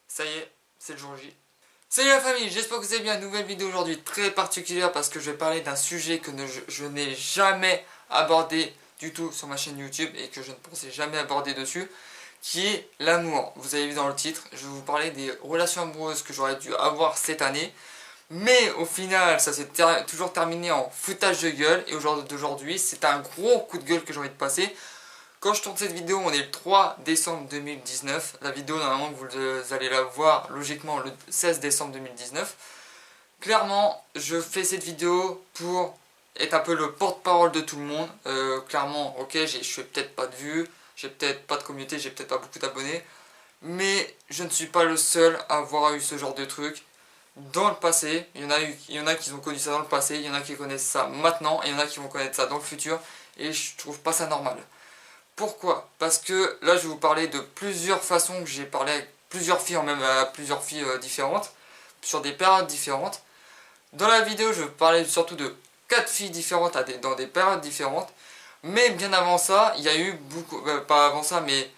Ça y est, c'est le jour J. Salut la famille, j'espère que vous allez bien. Nouvelle vidéo aujourd'hui très particulière parce que je vais parler d'un sujet que je n'ai jamais abordé du tout sur ma chaîne YouTube et que je ne pensais jamais aborder dessus, qui est l'amour. Vous avez vu dans le titre, je vais vous parler des relations amoureuses que j'aurais dû avoir cette année. Mais au final, ça s'est toujours terminé en foutage de gueule et aujourd'hui, c'est un gros coup de gueule que j'ai envie de passer. Quand je tourne cette vidéo, on est le 3 décembre 2019. La vidéo, normalement, vous allez la voir logiquement le 16 décembre 2019. Clairement, je fais cette vidéo pour être un peu le porte-parole de tout le monde. Clairement, ok, je fais peut-être pas de vues, j'ai peut-être pas de communauté, j'ai peut-être pas beaucoup d'abonnés. Mais je ne suis pas le seul à avoir eu ce genre de truc dans le passé. Il y en a qui ont connu ça dans le passé, il y en a qui connaissent ça maintenant, et il y en a qui vont connaître ça dans le futur. Et je trouve pas ça normal. Pourquoi? Parce que là je vais vous parler de plusieurs façons que j'ai parlé avec plusieurs filles, même à plusieurs filles différentes, sur des périodes différentes. Dans la vidéo je vais parler surtout de 4 filles différentes dans des périodes différentes. Mais bien avant ça, il y a eu beaucoup, pas avant ça, mais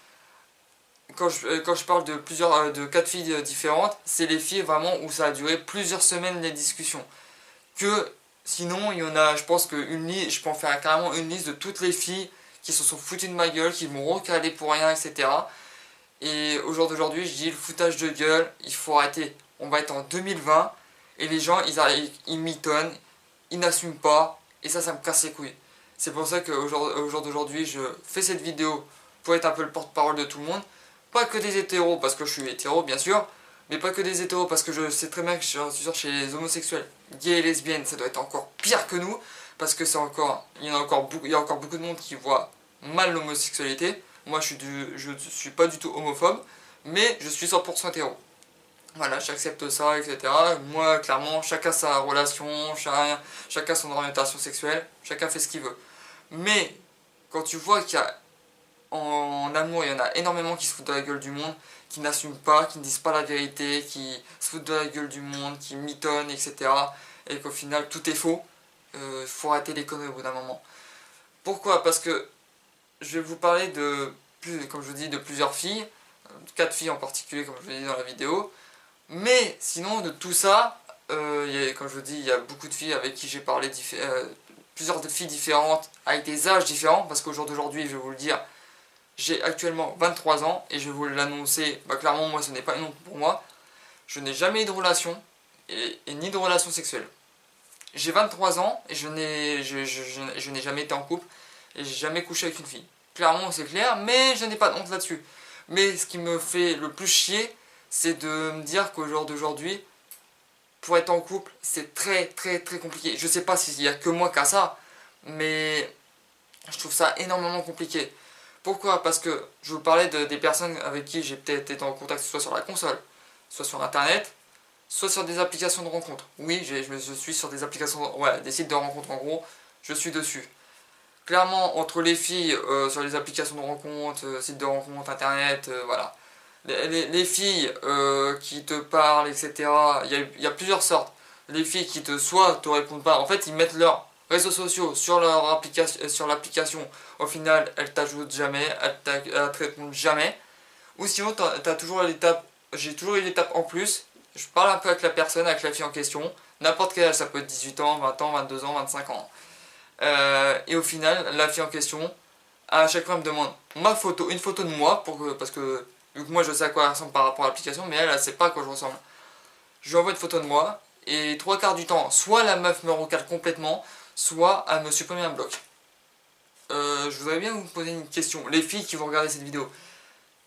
quand je parle de 4 filles différentes, c'est les filles vraiment où ça a duré plusieurs semaines les discussions. Que sinon il y en a, je pense je peux en faire carrément une liste de toutes les filles qui se sont foutues de ma gueule, qui m'ont recalé pour rien, etc. Et au jour d'aujourd'hui, je dis le foutage de gueule, il faut arrêter. On va être en 2020 et les gens, ils mitonnent, ils n'assument pas, et ça me casse les couilles. C'est pour ça qu'au jour d'aujourd'hui, je fais cette vidéo pour être un peu le porte-parole de tout le monde. Pas que des hétéros, parce que je suis hétéro, bien sûr, mais pas que des hétéros, parce que je sais très bien que je suis sûr chez les homosexuels, gays et lesbiennes, ça doit être encore pire que nous, parce que il y a encore beaucoup de monde qui voit mal l'homosexualité. Moi je suis pas du tout homophobe, mais je suis 100% hétéro. Voilà, j'accepte ça, etc. Moi, clairement, chacun sa relation, chacun son orientation sexuelle, chacun fait ce qu'il veut. Mais, quand tu vois qu'il y a en amour, il y en a énormément qui se foutent de la gueule du monde, qui n'assument pas, qui ne disent pas la vérité, qui se foutent de la gueule du monde, qui mitonnent, etc. Et qu'au final, tout est faux. Faut arrêter les conneries au bout d'un moment. Pourquoi? Parce que je vais vous parler comme je vous dis, de plusieurs filles, 4 filles en particulier, comme je vous l'ai dit dans la vidéo. Mais sinon, de tout ça, comme je vous dis, il y a beaucoup de filles avec qui j'ai parlé, plusieurs filles différentes, avec des âges différents, parce qu'au jour d'aujourd'hui, je vais vous le dire, j'ai actuellement 23 ans, et je vais vous l'annoncer, clairement, moi, ce n'est pas une honte pour moi. Je n'ai jamais eu de relation, et ni de relation sexuelle. J'ai 23 ans, et je n'ai jamais été en couple, et j'ai jamais couché avec une fille. Clairement, c'est clair, mais je n'ai pas de honte là-dessus. Mais ce qui me fait le plus chier, c'est de me dire qu'au jour d'aujourd'hui, pour être en couple, c'est très très très compliqué. Je sais pas s'il y a que moi qui a ça, mais je trouve ça énormément compliqué. Pourquoi? Parce que je vous parlais des personnes avec qui j'ai peut-être été en contact, soit sur la console, soit sur internet, soit sur des applications de rencontres. Oui, je suis sur des applications, ouais, des sites de rencontres en gros, je suis dessus. Clairement, entre les filles sur les applications de rencontres, sites de rencontres, internet, voilà. Les filles qui te parlent, etc. Il y a plusieurs sortes. Les filles qui soit te répondent pas. En fait, ils mettent leurs réseaux sociaux sur leur application, sur l'application. Au final, elles t'ajoutent jamais, elles te répondent jamais. Ou sinon, t'as toujours l'étape. J'ai toujours eu l'étape en plus. Je parle un peu avec la personne, avec la fille en question. N'importe quel âge, ça peut être 18 ans, 20 ans, 22 ans, 25 ans. Et au final, la fille en question, à chaque fois, elle me demande une photo de moi, parce que vu que moi je sais à quoi elle ressemble par rapport à l'application, mais elle sait pas à quoi je ressemble. Je lui envoie une photo de moi, et 3 quarts du temps, soit la meuf me recale complètement, soit elle me supprime un bloc. Je voudrais bien vous poser une question, les filles qui vont regarder cette vidéo.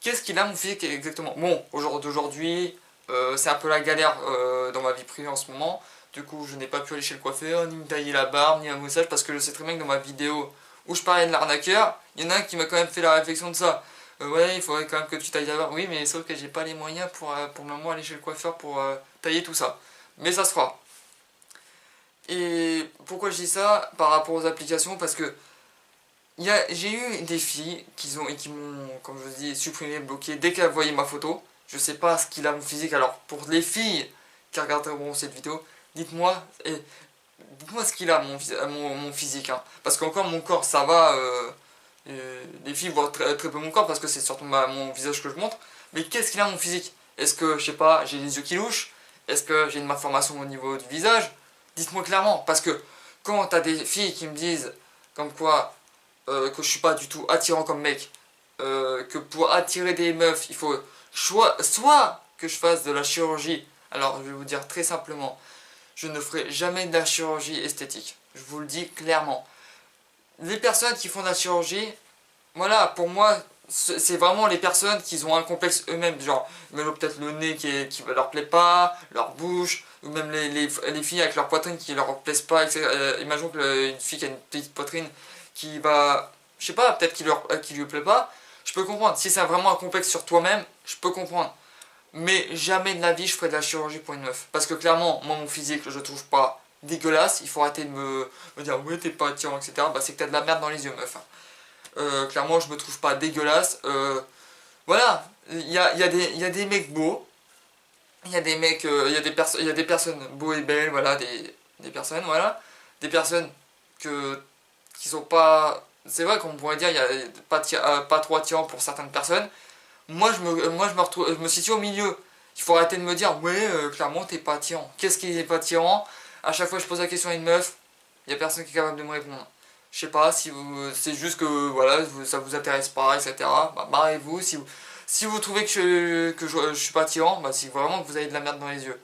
Qu'est-ce qu'il a mon physique exactement? Bon, aujourd'hui, c'est un peu la galère dans ma vie privée en ce moment. Du coup, je n'ai pas pu aller chez le coiffeur, ni me tailler la barbe, ni un moussage, parce que je sais très bien que dans ma vidéo où je parlais de l'arnaqueur, il y en a un qui m'a quand même fait la réflexion de ça. Ouais, il faudrait quand même que tu tailles la barbe. Oui, mais sauf que j'ai pas les moyens pour le moment aller chez le coiffeur pour tailler tout ça. Mais ça se fera. Et pourquoi je dis ça par rapport aux applications? Parce que j'ai eu des filles qui m'ont, comme je vous dis, supprimé, bloqué dès qu'elles voyaient ma photo. Je sais pas ce qu'il a mon physique. Alors, pour les filles qui regarderont cette vidéo, dites-moi ce qu'il a mon physique. Hein. Parce qu'encore mon corps, ça va. Les filles voient très peu mon corps parce que c'est surtout mon visage que je montre. Mais qu'est-ce qu'il a mon physique? Est-ce que, je sais pas, j'ai les yeux qui louchent? Est-ce que j'ai une malformation au niveau du visage? Dites-moi clairement, parce que quand t'as des filles qui me disent comme quoi que je suis pas du tout attirant comme mec, que pour attirer des meufs, il faut soit que je fasse de la chirurgie. Alors je vais vous dire très simplement, je ne ferai jamais de la chirurgie esthétique. Je vous le dis clairement. Les personnes qui font de la chirurgie, voilà, pour moi, c'est vraiment les personnes qui ont un complexe eux-mêmes. Genre, même peut-être le nez qui leur plaît pas, leur bouche, ou même les filles avec leur poitrine qui leur plaisent pas. Imaginons qu'une fille qui a une petite poitrine qui va, je sais pas, peut-être qui lui plaît pas. Je peux comprendre. Si c'est vraiment un complexe sur toi-même, je peux comprendre. Mais jamais de la vie je ferai de la chirurgie pour une meuf. Parce que clairement, moi mon physique, je le trouve pas dégueulasse. Il faut arrêter de me dire ouais t'es pas attirant, etc. Bah c'est que t'as de la merde dans les yeux, meuf. Clairement, je me trouve pas dégueulasse. Voilà, il y a des mecs beaux. Il y a des mecs, il y a des personnes beaux et belles, voilà, des personnes, voilà. Des personnes qui sont pas... C'est vrai qu'on pourrait dire il y a pas trop attirant pour certaines personnes. Je me situe au milieu. Il faut arrêter de me dire, ouais, clairement, t'es pas attirant. Qu'est-ce qui est pas attirant? À chaque fois que je pose la question à une meuf, il y a personne qui est capable de me répondre. Je sais pas si c'est juste que voilà, ça vous intéresse pas, etc. Bah, barrez-vous. Si vous trouvez que je suis pas attirant, bah, c'est vraiment que vous avez de la merde dans les yeux.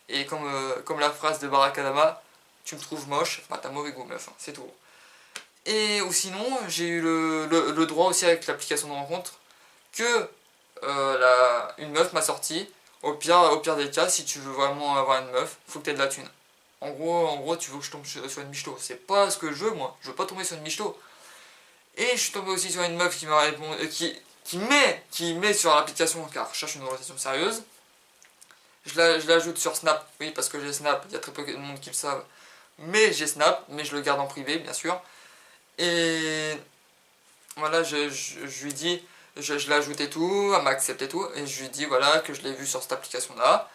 Et comme la phrase de Barack Obama, tu me trouves moche, bah t'as mauvais goût, meuf, hein, c'est tout. Et ou sinon, j'ai eu le droit aussi avec l'application de rencontre que une meuf m'a sorti. Au pire des cas, si tu veux vraiment avoir une meuf, faut que t'aies de la thune. En gros, tu veux que je tombe sur une michto. C'est pas ce que je veux, moi. Je veux pas tomber sur une michto. Et je suis tombé aussi sur une meuf qui m'a répondu, qui met sur l'application car je cherche une relation sérieuse. Je l'ajoute sur Snap, oui, parce que j'ai Snap. Il y a très peu de monde qui le savent. Mais j'ai Snap, mais je le garde en privé, bien sûr. Et voilà, je lui dis, je l'ai ajouté tout, elle m'a accepté tout, et je lui dis voilà que je l'ai vu sur cette application-là.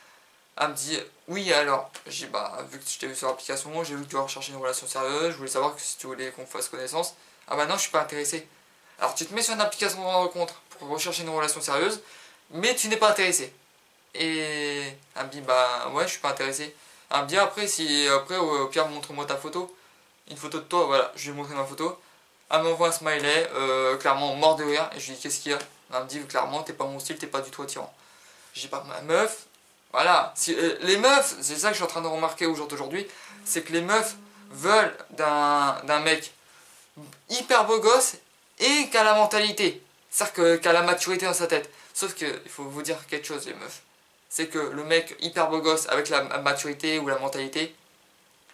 Elle me dit oui alors, j'ai bah vu que je t'ai vu sur l'application, j'ai vu que tu recherchais une relation sérieuse, je voulais savoir que si tu voulais qu'on fasse connaissance. Ah bah non je suis pas intéressé. Alors tu te mets sur une application de rencontre pour rechercher une relation sérieuse, mais tu n'es pas intéressé. Et elle me dit bah ouais je suis pas intéressé. Elle me dit après au pire montre-moi ta photo. Une photo de toi, voilà, je lui ai montré ma photo. Elle m'envoie un smiley, clairement mort de rire, et je lui dis qu'est-ce qu'il y a? Elle me dit clairement t'es pas mon style, t'es pas du tout attirant. Je dis pas ma meuf, voilà, les meufs, c'est ça que je suis en train de remarquer au jour d'aujourd'hui, c'est que les meufs veulent d'un mec hyper beau gosse et qui a la mentalité, c'est-à-dire qui a la maturité dans sa tête. Sauf que, il faut vous dire quelque chose les meufs, c'est que le mec hyper beau gosse avec la maturité ou la mentalité,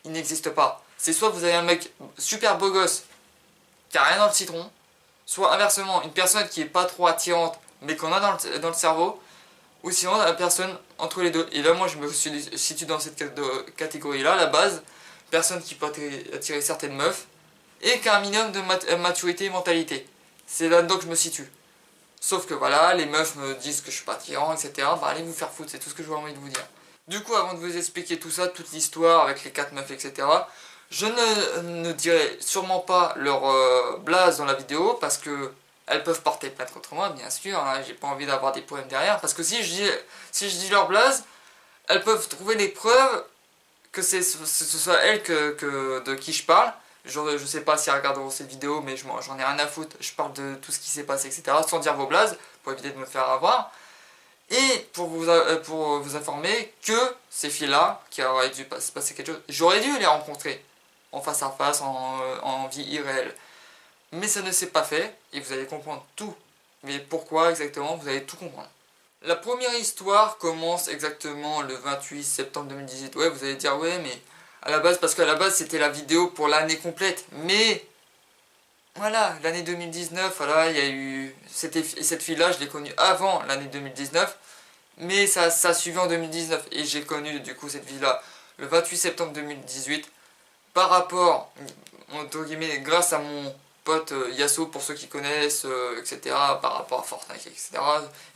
il n'existe pas. C'est soit vous avez un mec super beau gosse qui a rien dans le citron, soit inversement une personne qui est pas trop attirante mais qu'on a dans le cerveau, ou sinon la personne entre les deux. Et là moi je me situe dans cette catégorie là, la base, personne qui peut attirer certaines meufs et qui a un minimum de maturité et mentalité. C'est là-dedans que je me situe. Sauf que voilà, les meufs me disent que je suis pas attirant, etc. Bah allez vous faire foutre, c'est tout ce que j'aurais envie de vous dire. Du coup, avant de vous expliquer tout ça, toute l'histoire avec les 4 meufs, etc., je ne dirai sûrement pas leur blaze dans la vidéo parce que elles peuvent porter plainte contre moi, bien sûr. Hein, j'ai pas envie d'avoir des problèmes derrière parce que si je dis leur blaze, elles peuvent trouver des preuves que ce soit elles de qui je parle. Je sais pas si elles regarderont cette vidéo, mais j'en ai rien à foutre. Je parle de tout ce qui s'est passé, etc. sans dire vos blazes pour éviter de me faire avoir. Et pour vous informer que ces filles-là, qui auraient dû se passer quelque chose, j'aurais dû les rencontrer en face à face, en vie irréelle. Mais ça ne s'est pas fait, et vous allez comprendre tout. Mais pourquoi exactement, vous allez tout comprendre. La première histoire commence exactement le 28 septembre 2018. Ouais, vous allez dire, ouais, mais à la base, parce qu'à la base, c'était la vidéo pour l'année complète. Mais, voilà, l'année 2019, voilà, il y a eu... Cette fille-là, je l'ai connue avant l'année 2019. Mais ça suivait en 2019. Et j'ai connu, du coup, cette fille-là le 28 septembre 2018. Par rapport, entre guillemets, grâce à mon pote Yasso, pour ceux qui connaissent, etc., par rapport à Fortnite, etc.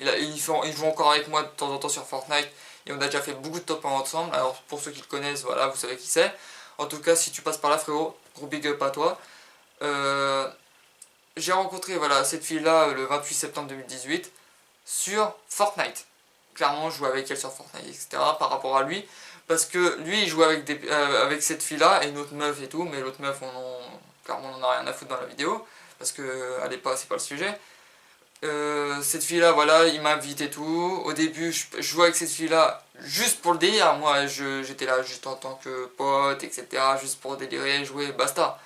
Ils jouent encore avec moi de temps en temps sur Fortnite, et on a déjà fait beaucoup de top 1 ensemble, alors pour ceux qui le connaissent, voilà, vous savez qui c'est. En tout cas, si tu passes par là, frérot, gros big up à toi. J'ai rencontré, voilà, cette fille-là le 28 septembre 2018 sur Fortnite. clairement jouer avec elle sur Fortnite, etc. par rapport à lui. Parce que lui, il jouait avec cette fille-là et une autre meuf et tout, mais l'autre meuf, clairement, on en a rien à foutre dans la vidéo, parce que elle est pas, c'est pas le sujet. Cette fille-là, voilà, il m'invite et tout. Au début, je jouais avec cette fille-là juste pour le délire. Moi, j'étais là juste en tant que pote, etc. Juste pour délirer, jouer, basta.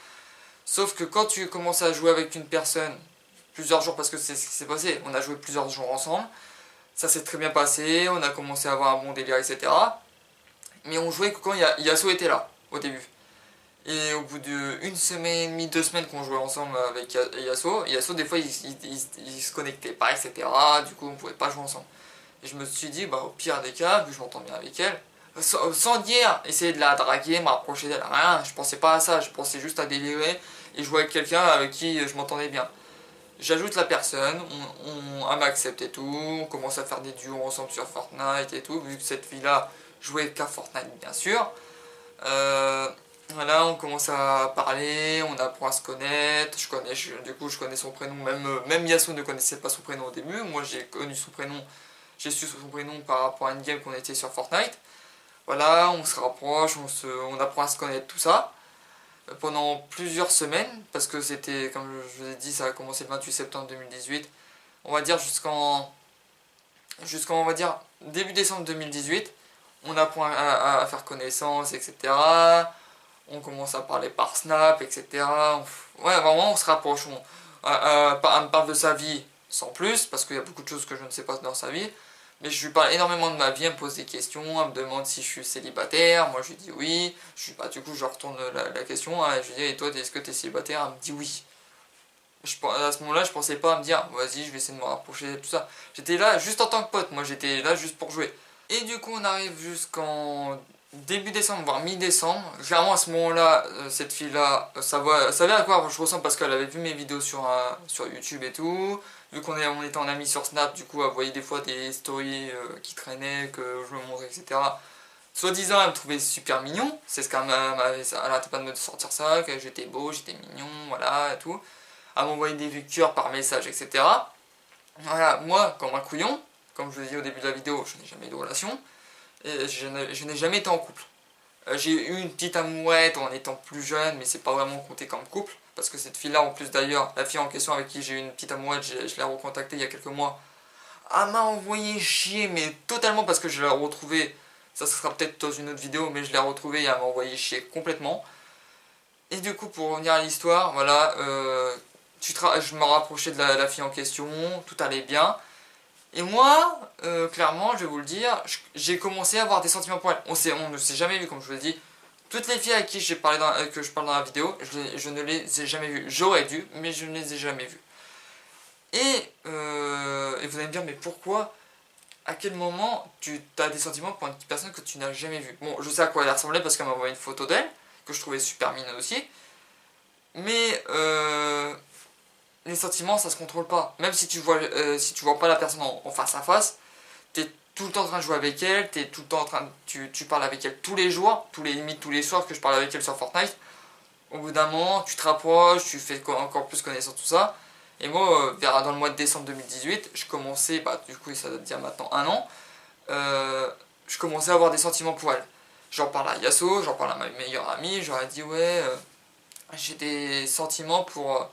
Sauf que quand tu commences à jouer avec une personne plusieurs jours, parce que c'est ce qui s'est passé, on a joué plusieurs jours ensemble, ça s'est très bien passé, on a commencé à avoir un bon délire, etc. Mais on jouait que quand Yasuo était là, au début. Et au bout d'une semaine et demie, 2 semaines qu'on jouait ensemble avec Yasuo, des fois il se connectait pas, etc. Du coup on pouvait pas jouer ensemble. Et je me suis dit, bah au pire des cas, vu que je m'entends bien avec elle, sans dire essayer de la draguer, me rapprocher d'elle, rien, je pensais pas à ça, je pensais juste à délirer et jouer avec quelqu'un avec qui je m'entendais bien. J'ajoute la personne, elle m'accepte et tout, on commence à faire des duos ensemble sur Fortnite et tout, vu que cette fille-là jouait qu'à Fortnite bien sûr. Voilà, on commence à parler, on apprend à se connaître, du coup je connais son prénom, même Yasuo ne connaissait pas son prénom au début, moi j'ai connu son prénom, j'ai su son prénom par rapport à une game qu'on était sur Fortnite. Voilà, on se rapproche, on apprend à se connaître, tout ça, pendant plusieurs semaines, parce que c'était, comme je vous ai dit, ça a commencé le 28 septembre 2018, on va dire jusqu'en on va dire, début décembre 2018, on apprend à faire connaissance, etc. On commence à parler par Snap, etc. Ouais, vraiment, on se rapproche. Elle me parle de sa vie sans plus, parce qu'il y a beaucoup de choses que je ne sais pas dans sa vie. Mais je lui parle énormément de ma vie, elle me pose des questions, elle me demande si je suis célibataire. Moi, je lui dis oui. Du coup, je retourne la question. Hein, et je lui dis, et toi, est-ce que tu es célibataire? Elle me dit oui. À ce moment-là, je pensais pas à me dire, vas-y, je vais essayer de me rapprocher, tout ça. J'étais là juste en tant que pote, moi, j'étais là juste pour jouer. Et du coup, on arrive jusqu'en début décembre, voire mi-décembre. Clairement, à ce moment-là, cette fille-là, savait à quoi je ressemble parce qu'elle avait vu mes vidéos sur YouTube et tout. Vu on était en amis sur Snap, du coup, elle voyait des fois des stories qui traînaient, que je me montrais, etc. Soi-disant, elle me trouvait super mignon. C'est ce qu'elle m'avait. Elle arrêtait pas de me sortir ça, que j'étais beau, j'étais mignon, voilà, et tout. Elle m'envoyait des vues de cœur par message, etc. Voilà, moi, comme un couillon, comme je vous l'ai dit au début de la vidéo, je n'ai jamais eu de relation. Et je n'ai jamais été en couple. J'ai eu une petite amourette en étant plus jeune, mais c'est pas vraiment compté comme couple. Parce que cette fille-là, en plus d'ailleurs, la fille en question avec qui j'ai eu une petite amourette, je l'ai recontactée il y a quelques mois. Elle m'a envoyé chier, mais totalement parce que je l'ai retrouvée. Ça sera peut-être dans une autre vidéo, mais je l'ai retrouvée et elle m'a envoyé chier complètement. Et du coup, pour revenir à l'histoire, voilà, je me rapprochais de la fille en question, tout allait bien. Et moi, clairement, je vais vous le dire, j'ai commencé à avoir des sentiments pour elle. On ne s'est jamais vu, comme je vous l'ai dit. Toutes les filles avec qui que je parle dans la vidéo, je ne les ai jamais vues. J'aurais dû, mais je ne les ai jamais vues. Et vous allez me dire, mais pourquoi? À quel moment tu as des sentiments pour une personne que tu n'as jamais vue? Bon, je sais à quoi elle ressemblait parce qu'elle m'a envoyé une photo d'elle, que je trouvais super mignonne aussi. Mais les sentiments, ça se contrôle pas. Même si tu vois pas la personne en face à face, t'es tout le temps en train de jouer avec elle, t'es tout le temps en train tu parles avec elle tous les jours, limite tous les soirs que je parle avec elle sur Fortnite. Au bout d'un moment, tu te rapproches, tu fais encore plus connaissance, tout ça. Et moi, dans le mois de décembre 2018, je commençais, du coup ça doit dire maintenant 1 an, je commençais à avoir des sentiments pour elle. J'en parle à Yasuo, j'en parle à ma meilleure amie, j'aurais dit ouais, j'ai des sentiments pour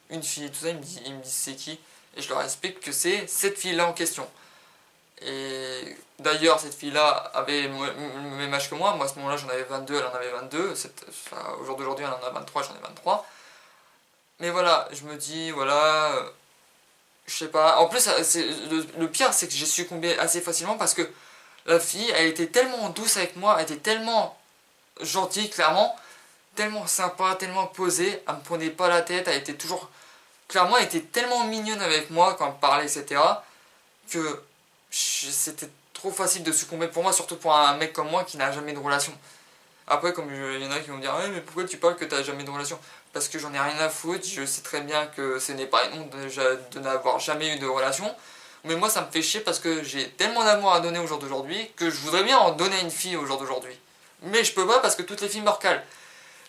une fille, tout ça, ils me disent c'est qui? Et je leur explique que c'est cette fille-là en question. Et d'ailleurs, cette fille-là avait le même âge que moi. Moi, à ce moment-là, j'en avais 22, elle en avait 22. Au jour d'aujourd'hui, elle en a 23, j'en ai 23. Mais voilà, je me dis, voilà, je sais pas. En plus, le pire, c'est que j'ai succombé assez facilement parce que la fille, elle était tellement douce avec moi, elle était tellement gentille, clairement, tellement sympa, tellement posée, elle me prenait pas la tête, elle était toujours... Clairement, elle était tellement mignonne avec moi quand elle me parlait, etc. que c'était trop facile de succomber pour moi, surtout pour un mec comme moi qui n'a jamais de relation. Après, comme il y en a qui vont me dire ouais, mais pourquoi tu parles que tu n'as jamais de relation? Parce que j'en ai rien à foutre, je sais très bien que ce n'est pas une honte de n'avoir jamais eu de relation. Mais moi, ça me fait chier parce que j'ai tellement d'amour à donner au jour d'aujourd'hui que je voudrais bien en donner à une fille au jour d'aujourd'hui. Mais je peux pas parce que toutes les filles me recalent.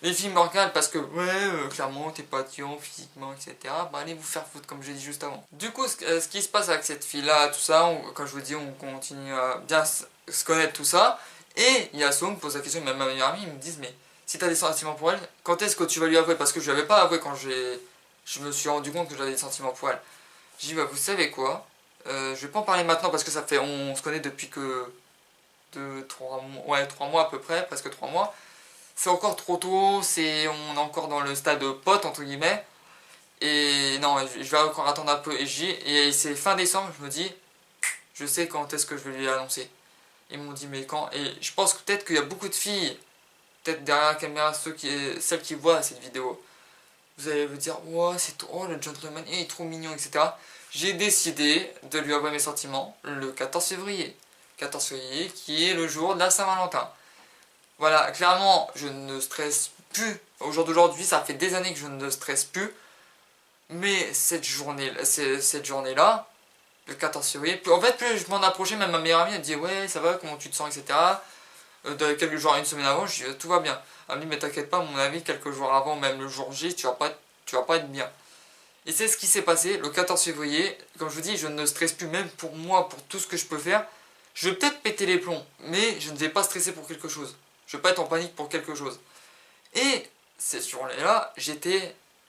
les filles me regardent parce que, ouais, clairement, t'es pas attirant physiquement, etc. Bah, allez vous faire foutre, comme j'ai dit juste avant. Du coup, ce qui se passe avec cette fille-là, tout ça, comme je vous dis, on continue à bien se connaître, tout ça. Et Yasso me pose la question, même ma meilleure amie, ils me disent, mais si t'as des sentiments pour elle, quand est-ce que tu vas lui avouer? Parce que je lui avais pas avoué quand je me suis rendu compte que j'avais des sentiments pour elle. J'ai dit, bah, vous savez quoi? Je vais pas en parler maintenant parce que ça fait, on se connaît depuis que 3 mois, ouais, 3 mois à peu près, presque 3 mois. C'est encore trop tôt, on est encore dans le stade pote entre guillemets. Et non, je vais encore attendre un peu. Et c'est fin décembre, je me dis, je sais quand est-ce que je vais lui annoncer. Ils m'ont dit, mais quand? Et je pense que peut-être qu'il y a beaucoup de filles, peut-être derrière la caméra, celles qui voient cette vidéo, vous allez vous dire, oh, oh, le gentleman, il est trop mignon, etc. J'ai décidé de lui avouer mes sentiments le 14 février. 14 février, qui est le jour de la Saint-Valentin. Voilà, clairement, je ne stresse plus. Au jour d'aujourd'hui, ça fait des années que je ne stresse plus. Mais cette journée-là, le 14 février, en fait, plus je m'en approchais, même ma meilleure amie, elle me dit, ouais, ça va, comment tu te sens, etc. De quelques jours, une semaine avant, je dis, tout va bien. Elle me dit, mais t'inquiète pas, à mon avis, quelques jours avant, même le jour J, tu vas pas être bien. Et c'est ce qui s'est passé le 14 février. Comme je vous dis, je ne stresse plus, même pour moi, pour tout ce que je peux faire. Je vais peut-être péter les plombs, mais je ne vais pas stresser pour quelque chose. Je ne vais pas être en panique pour quelque chose. Et cette journée-là,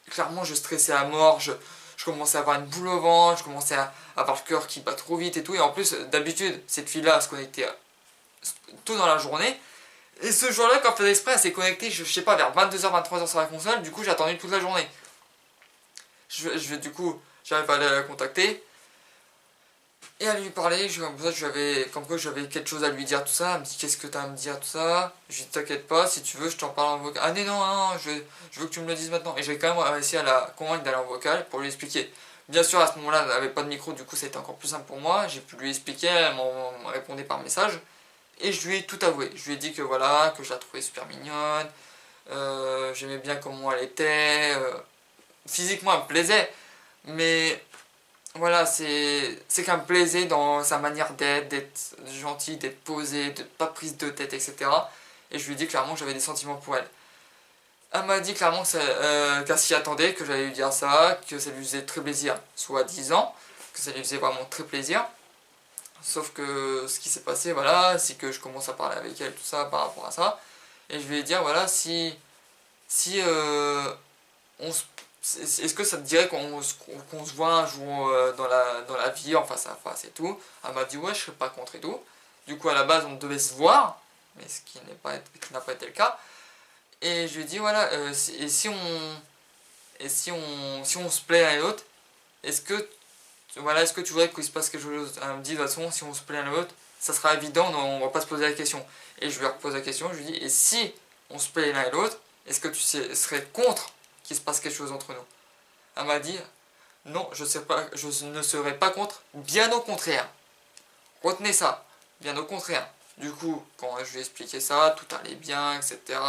clairement, je stressais à mort. Je commençais à avoir une boule au ventre, je commençais à avoir le cœur qui bat trop vite et tout. Et en plus, d'habitude, cette fille-là se connectait tôt dans la journée. Et ce jour-là, quand elle faisait exprès, elle s'est connectée, je sais pas, vers 22h, 23h sur la console. Du coup, j'ai attendu toute la journée. Du coup, j'arrive à aller la contacter et à lui parler. Comme quoi j'avais quelque chose à lui dire, tout ça. Elle me dit, qu'est-ce que t'as à me dire, tout ça. Je lui dis, t'inquiète pas, si tu veux, je t'en parle en vocal. Ah non, non, non, je veux que tu me le dises maintenant. Et j'ai quand même réussi à la convaincre d'aller en vocal pour lui expliquer. Bien sûr, à ce moment-là, elle n'avait pas de micro, du coup, ça a été encore plus simple pour moi. J'ai pu lui expliquer, elle m'en répondait par message. Et je lui ai tout avoué. Je lui ai dit que voilà, que je la trouvais super mignonne. J'aimais bien comment elle était. Physiquement, elle me plaisait. Mais voilà, c'est qu'elle me plaisait dans sa manière d'être gentille, d'être posée, de pas prise de tête, etc. Et je lui ai dit clairement que j'avais des sentiments pour elle. Elle m'a dit clairement qu'elle s'y attendait, que j'allais lui dire ça, que ça lui faisait très plaisir, soi-disant, que ça lui faisait vraiment très plaisir. Sauf que ce qui s'est passé, voilà, c'est que je commence à parler avec elle, tout ça, par rapport à ça. Et je lui ai dit, voilà, si est-ce que ça te dirait qu'on se voit un jour dans la vie, en face à face et tout? Elle m'a dit, ouais, je serais pas contre et tout. Du coup, à la base, on devait se voir, mais ce qui n'a pas été le cas. Et je lui ai dit, voilà, si on se plaît l'un et l'autre, est-ce que tu voudrais qu'il se passe quelque chose? Elle me dit, de toute façon, si on se plaît l'un et l'autre, ça sera évident, on va pas se poser la question. Et je lui repose la question, je lui dis, et si on se plaît l'un et l'autre, est-ce que tu serais contre qu'il se passe quelque chose entre nous? Elle m'a dit, non, je ne serai pas contre, bien au contraire. Retenez ça, bien au contraire. Du coup, quand je lui ai expliqué ça, tout allait bien, etc.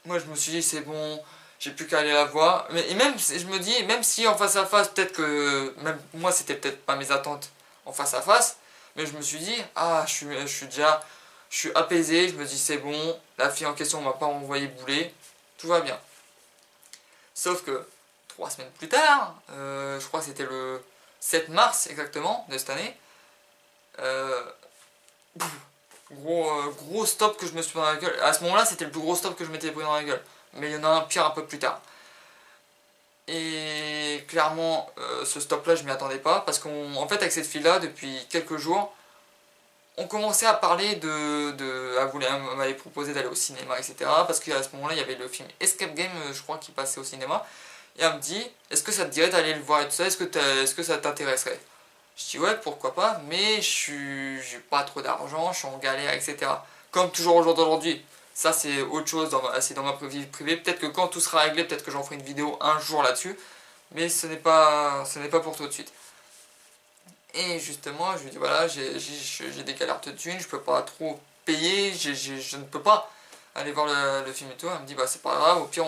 Moi, je me suis dit, c'est bon, j'ai plus qu'à aller la voir. Et même, je me dis, même si en face à face, peut-être que, même moi, c'était peut-être pas mes attentes en face à face, mais je me suis dit, ah, je suis apaisé, je me dis, c'est bon, la fille en question m'a pas envoyé bouler, tout va bien. Sauf que, 3 semaines plus tard, je crois que c'était le 7 mars exactement de cette année, gros stop que je me suis pris dans la gueule. À ce moment-là, c'était le plus gros stop que je m'étais pris dans la gueule. Mais il y en a un pire un peu plus tard. Et clairement, ce stop-là, je m'y attendais pas. Parce qu'en fait, avec cette fille-là, depuis quelques jours, on commençait à parler elle m'avait proposé d'aller au cinéma, etc. Parce qu'à ce moment-là, il y avait le film Escape Game, je crois, qui passait au cinéma. Et elle me dit, est-ce que ça te dirait d'aller le voir et tout ça, est-ce que ça t'intéresserait? Je dis ouais, pourquoi pas, mais j'ai pas trop d'argent, je suis en galère, etc. Comme toujours au jour d'aujourd'hui. Ça c'est autre chose, c'est dans ma vie privée. Peut-être que quand tout sera réglé, peut-être que j'en ferai une vidéo un jour là-dessus. Mais ce n'est pas pour tout de suite. Et justement, je lui dis voilà, j'ai des galères de thunes, je peux pas trop payer, je ne peux pas aller voir le film et tout. Elle me dit bah c'est pas grave, au pire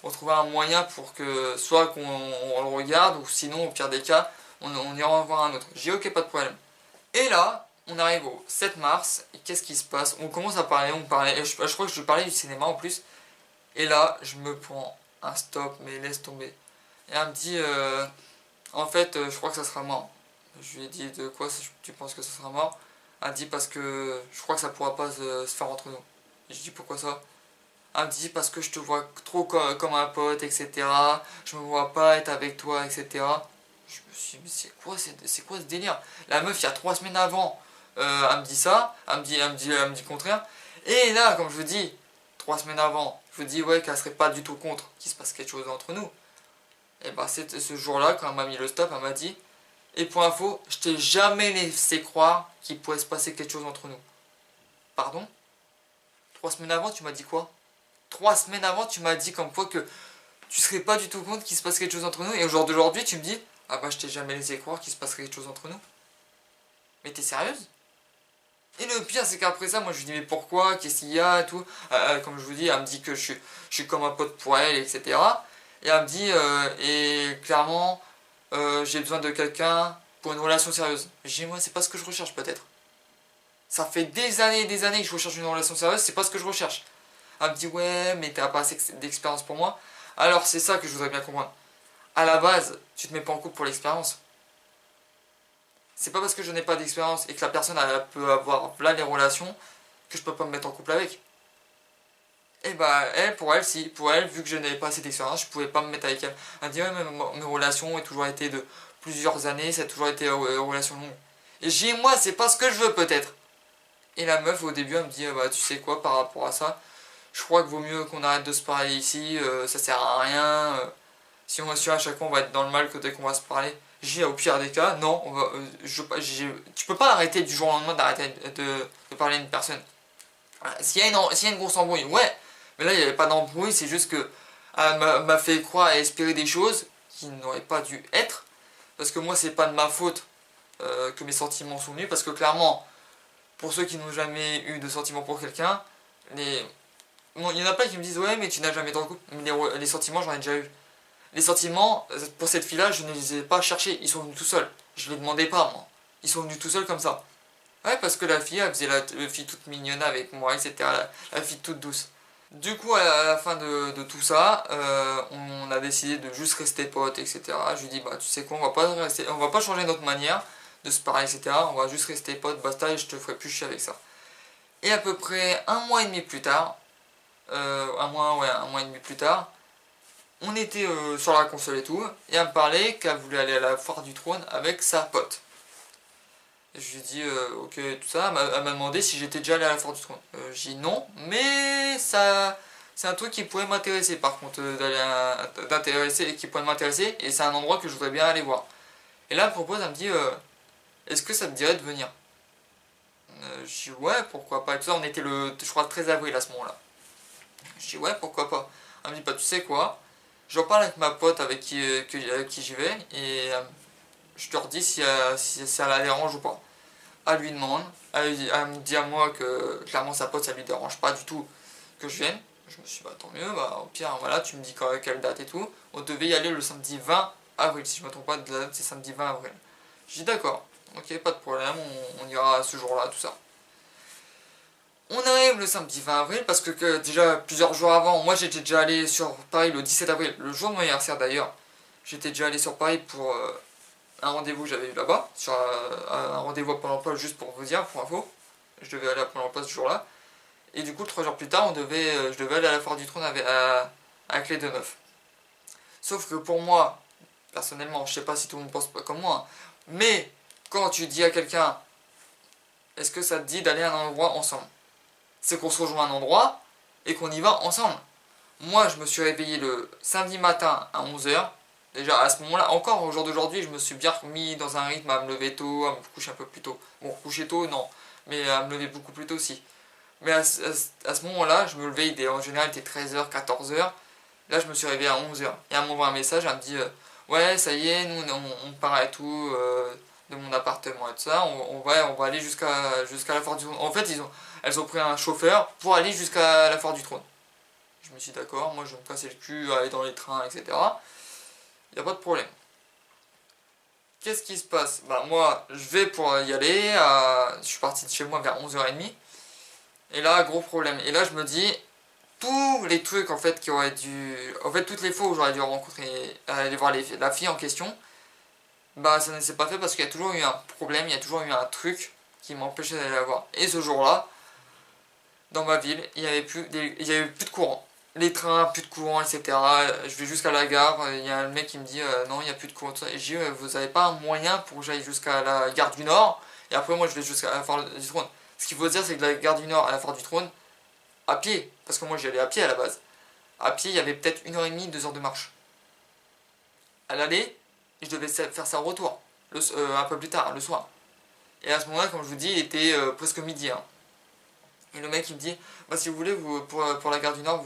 on trouvera un moyen pour que soit qu'on le regarde, ou sinon au pire des cas, on ira en voir un autre. J'ai dit ok, pas de problème. Et là, on arrive au 7 mars, et qu'est-ce qui se passe? On commence à parler, et je crois que je parlais du cinéma en plus. Et là, je me prends un stop, mais laisse tomber. Et elle me dit, en fait, je crois que ça sera mort. Je lui ai dit, de quoi tu penses que ça sera mort? Elle me dit, parce que je crois que ça pourra pas se faire entre nous. Et je dis, pourquoi ça? Elle me dit, parce que je te vois trop comme un pote, etc. Je me vois pas être avec toi, etc. Je me suis dit, mais c'est quoi ce délire? La meuf, il y a 3 semaines avant, elle me dit ça, elle me dit le contraire. Et là, comme je vous dis, 3 semaines avant, je vous dis ouais qu'elle serait pas du tout contre qu'il se passe quelque chose entre nous. Et bah c'est ce jour-là, quand elle m'a mis le stop, elle m'a dit, et pour info, je t'ai jamais laissé croire qu'il pourrait se passer quelque chose entre nous. Pardon? 3 semaines avant, tu m'as dit quoi? 3 semaines avant, tu m'as dit comme quoi que tu serais pas du tout contre qu'il se passe quelque chose entre nous, et au jour d'aujourd'hui, tu me dis, ah bah je t'ai jamais laissé croire qu'il se passerait quelque chose entre nous. Mais t'es sérieuse? Et le pire, c'est qu'après ça, moi je lui dis, mais pourquoi? Qu'est-ce qu'il y a et tout. Comme je vous dis, elle me dit que je suis comme un pote pour elle, etc. Et elle me dit, et clairement, j'ai besoin de quelqu'un pour une relation sérieuse. Je dis, moi, c'est pas ce que je recherche, peut-être. Ça fait des années et des années que je recherche une relation sérieuse, c'est pas ce que je recherche. Elle me dit, ouais, mais t'as pas assez d'expérience pour moi. Alors, c'est ça que je voudrais bien comprendre. À la base, tu te mets pas en couple pour l'expérience. C'est pas parce que je n'ai pas d'expérience et que la personne elle peut avoir là les relations que je peux pas me mettre en couple avec. Et bah elle, pour elle, si, pour elle, vu que je n'avais pas assez d'expérience, je pouvais pas me mettre avec elle. Elle me dit ouais, mais mes relations ont toujours été de plusieurs années, ça a toujours été une relation longue. Et j'ai dit moi c'est pas ce que je veux peut-être. Et la meuf au début elle me dit bah tu sais quoi par rapport à ça, je crois que vaut mieux qu'on arrête de se parler ici, ça sert à rien. Si on est à chaque fois on va être dans le mal que dès qu'on va se parler. J'ai au pire des cas, non, tu peux pas arrêter du jour au lendemain d'arrêter de parler à une personne. S'il y a une grosse embrouille, ouais, mais là il n'y avait pas d'embrouille, c'est juste que elle m'a fait croire et espérer des choses qui n'auraient pas dû être, parce que moi c'est pas de ma faute que mes sentiments sont venus, parce que clairement, pour ceux qui n'ont jamais eu de sentiments pour quelqu'un, bon, il y en a plein qui me disent ouais mais tu n'as jamais été en couple, mais les sentiments j'en ai déjà eu. Les sentiments, pour cette fille-là, je ne les ai pas cherchés, ils sont venus tout seuls. Je ne les demandais pas, moi. Ils sont venus tout seuls comme ça. Ouais, parce que la fille, elle faisait la fille toute mignonne avec moi, etc. La fille toute douce. Du coup, à la fin de tout ça, on a décidé de juste rester potes, etc. Je lui dis, bah tu sais quoi, on va pas changer notre manière de se parler, etc. On va juste rester potes, basta, et je te ferai plus chier avec ça. Et à peu près un mois et demi plus tard, un mois et demi plus tard, on était sur la console et tout, et elle me parlait qu'elle voulait aller à la foire du trône avec sa pote. Et je lui ai dit ok tout ça, elle m'a demandé si j'étais déjà allé à la foire du trône. J'ai dit non, mais ça c'est un truc qui pourrait m'intéresser par contre, d'intéresser, qui pourrait m'intéresser, et c'est un endroit que je voudrais bien aller voir. Et là elle me propose, elle me dit est-ce que ça te dirait de venir? Je dis ouais pourquoi pas, et tout ça, on était le je crois 13 avril à ce moment là. Je dis ouais pourquoi pas. Elle me dit bah tu sais quoi, j'en parle avec ma pote avec qui j'y vais et je te redis si ça la dérange ou pas. Elle lui demande, elle me dit à moi que clairement sa pote ça lui dérange pas du tout que je vienne. Je me suis dit bah tant mieux, bah au pire voilà tu me dis quelle date et tout. On devait y aller le samedi 20 avril, si je me trompe pas de la date c'est samedi 20 avril. Je dis d'accord, ok pas de problème, on ira ce jour là, tout ça. On arrive le samedi 20 avril parce que déjà plusieurs jours avant, moi j'étais déjà allé sur Paris le 17 avril, le jour de mon anniversaire d'ailleurs. J'étais déjà allé sur Paris pour un rendez-vous que j'avais eu là-bas, sur un rendez-vous à Pôle emploi juste pour vous dire, pour info. Je devais aller à Pôle emploi ce jour-là. Et du coup, 3 jours plus tard, je devais aller à la foire du trône avec les deux meufs. Sauf que pour moi, personnellement, je sais pas si tout le monde pense pas comme moi, hein, mais quand tu dis à quelqu'un, est-ce que ça te dit d'aller à un endroit ensemble? C'est qu'on se rejoint à un endroit et qu'on y va ensemble. Moi, je me suis réveillé le samedi matin à 11 h. Déjà, à ce moment-là, encore au jour d'aujourd'hui, je me suis bien remis dans un rythme à me lever tôt, à me coucher un peu plus tôt. Bon, coucher tôt, non, mais à me lever beaucoup plus tôt aussi. Mais à ce moment-là, je me levais, en général, il était 13 h, 14 h. Là, je me suis réveillé à 11 h. Et elle m'envoie un message, elle me dit ouais, ça y est, nous, on part et tout de mon appartement et tout ça. On va aller jusqu'à la foire du trône. En fait, elles ont pris un chauffeur pour aller jusqu'à la foire du trône. Je me suis dit d'accord, moi je vais me casser le cul, aller dans les trains, etc. Il n'y a pas de problème. Qu'est-ce qui se passe? Bah moi, je vais pour y aller, je suis parti de chez moi vers 11 h 30. Et là, gros problème. Et là, je me dis, tous les trucs en fait qui auraient dû... En fait, toutes les fois où j'aurais dû rencontrer, aller voir la fille en question, bah ça ne s'est pas fait parce qu'il y a toujours eu un problème, il y a toujours eu un truc qui m'empêchait d'aller la voir. Et ce jour-là, dans ma ville, il y avait plus de courant. Les trains, plus de courant, etc. Je vais jusqu'à la gare, il y a un mec qui me dit non, il n'y a plus de courant. Et je dis vous avez pas un moyen pour que j'aille jusqu'à la gare du Nord et après moi je vais jusqu'à la Foire du Trône. Ce qu'il faut dire c'est que la gare du Nord à la Foire du Trône, à pied, parce que moi j'y allais à pied à la base. À pied, il y avait peut-être 1h30, 2 heures de marche. À l'aller, je devais faire ça au retour, un peu plus tard, le soir. Et à ce moment-là, comme je vous dis, il était presque midi. Hein. Et le mec il me dit, bah, si vous voulez, pour la gare du Nord,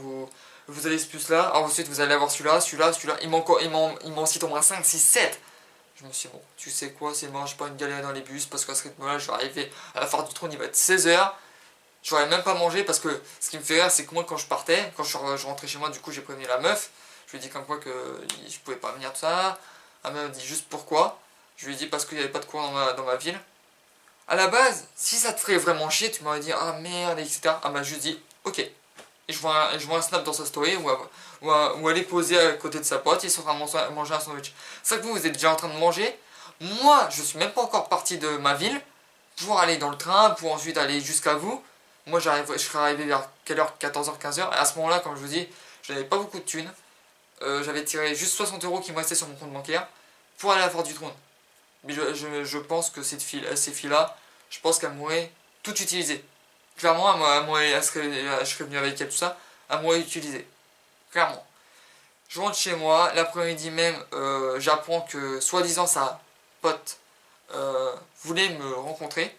vous allez ce bus-là, alors ensuite vous allez avoir celui-là, celui-là, celui-là. Il m'en cite au moins 5, 6, 7. Je me suis dit, bon, tu sais quoi, c'est mort, j'ai pas une galère dans les bus, parce qu'à ce rythme-là, je vais arriver à la Foire du Trône, il va être 16h. J'aurais même pas mangé parce que ce qui me fait rire, c'est que moi, quand je partais, quand je rentrais chez moi, du coup, j'ai prévenu la meuf. Je lui ai dit comme quoi que je pouvais pas venir, tout ça. Elle m'a dit juste pourquoi. Je lui ai dit parce qu'il n'y avait pas de cours dans ma ville. À la base, si ça te ferait vraiment chier, tu m'aurais dit ah merde, etc. Elle m'a juste dit ok. Et je vois un snap dans sa story où elle est posée à côté de sa pote, ils sont en train de manger un sandwich. C'est ça que vous êtes déjà en train de manger. Moi, je suis même pas encore parti de ma ville pour aller dans le train, pour ensuite aller jusqu'à vous. Moi, je serais arrivé vers quelle heure? 14h, 15h. Et à ce moment-là, comme je vous dis, je n'avais pas beaucoup de thunes. J'avais tiré juste 60 € qui me restaient sur mon compte bancaire pour aller à la Foire du Trône. Mais je pense que ces filles-là, je pense qu'elles m'auraient tout utilisé. Clairement, je serais venu avec elles, tout ça, elles m'auraient utilisé. Clairement. Je rentre chez moi, l'après-midi même, j'apprends que soi-disant sa pote voulait me rencontrer.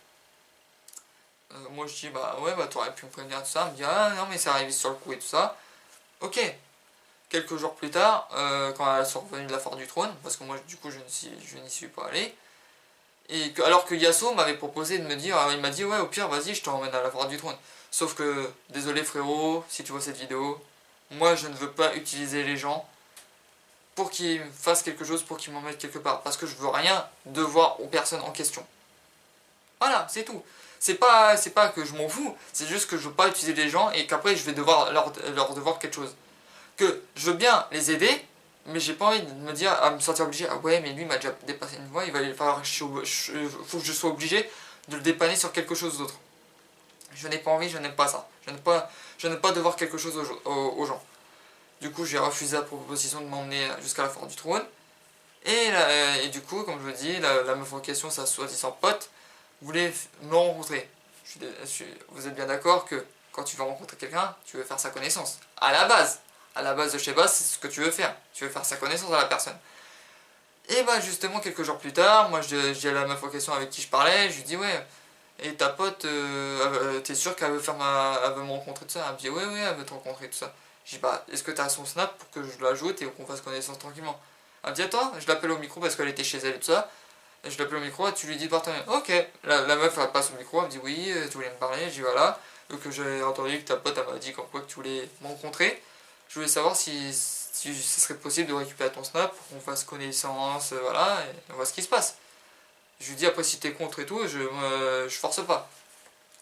Moi je dis bah ouais, bah t'aurais pu me prévenir, tout ça. Elle me dit ah non, mais c'est arrivé sur le coup et tout ça. Ok. Quelques jours plus tard, quand elles sont revenues de la Foire du Trône, parce que moi du coup je n'y suis pas allé, alors que Yasuo m'avait proposé de me dire, il m'a dit ouais au pire vas-y je t'emmène à la Foire du Trône. Sauf que, désolé frérot, si tu vois cette vidéo, moi je ne veux pas utiliser les gens pour qu'ils fassent quelque chose, pour qu'ils m'emmènent quelque part, parce que je veux rien devoir aux personnes en question. Voilà, c'est tout. C'est pas que je m'en fous, c'est juste que je veux pas utiliser les gens et qu'après je vais devoir leur devoir quelque chose. Que je veux bien les aider, mais j'ai pas envie de me dire, à me sentir obligé, ah ouais mais lui m'a déjà dépassé une fois, il va falloir faut que je sois obligé de le dépanner sur quelque chose d'autre. Je n'ai pas envie, je n'aime pas ça. Je n'aime pas devoir quelque chose aux gens. Du coup j'ai refusé la proposition de m'emmener jusqu'à la Foire du Trône. Et du coup, comme je vous dis, la meuf en question, sa soi-disant pote, voulait me rencontrer. Vous êtes bien d'accord que quand tu vas rencontrer quelqu'un, tu veux faire sa connaissance. À la base de chez Bass, c'est ce que tu veux faire. Tu veux faire sa connaissance à la personne. Et bah justement, quelques jours plus tard, moi je dis à la meuf en question avec qui je parlais, je lui dis ouais, et ta pote, t'es sûr qu'elle veut elle veut me rencontrer tout ça? Elle me dit ouais, elle veut te rencontrer tout ça. Je dis bah, est-ce que t'as son snap pour que je l'ajoute et qu'on fasse connaissance tranquillement? Elle me dit attends, je l'appelle au micro parce qu'elle était chez elle et tout ça. Et je l'appelle au micro et tu lui dis de partager. Ok, la meuf elle passe au micro, elle me dit oui, tu voulais me parler, je dis voilà. Donc j'ai entendu que ta pote elle m'a dit comme quoi que tu voulais me rencontrer. Je voulais savoir si ce serait possible de récupérer ton snap pour qu'on fasse connaissance, voilà, et on voit ce qui se passe. Je lui dis après si t'es contre et tout, je force pas.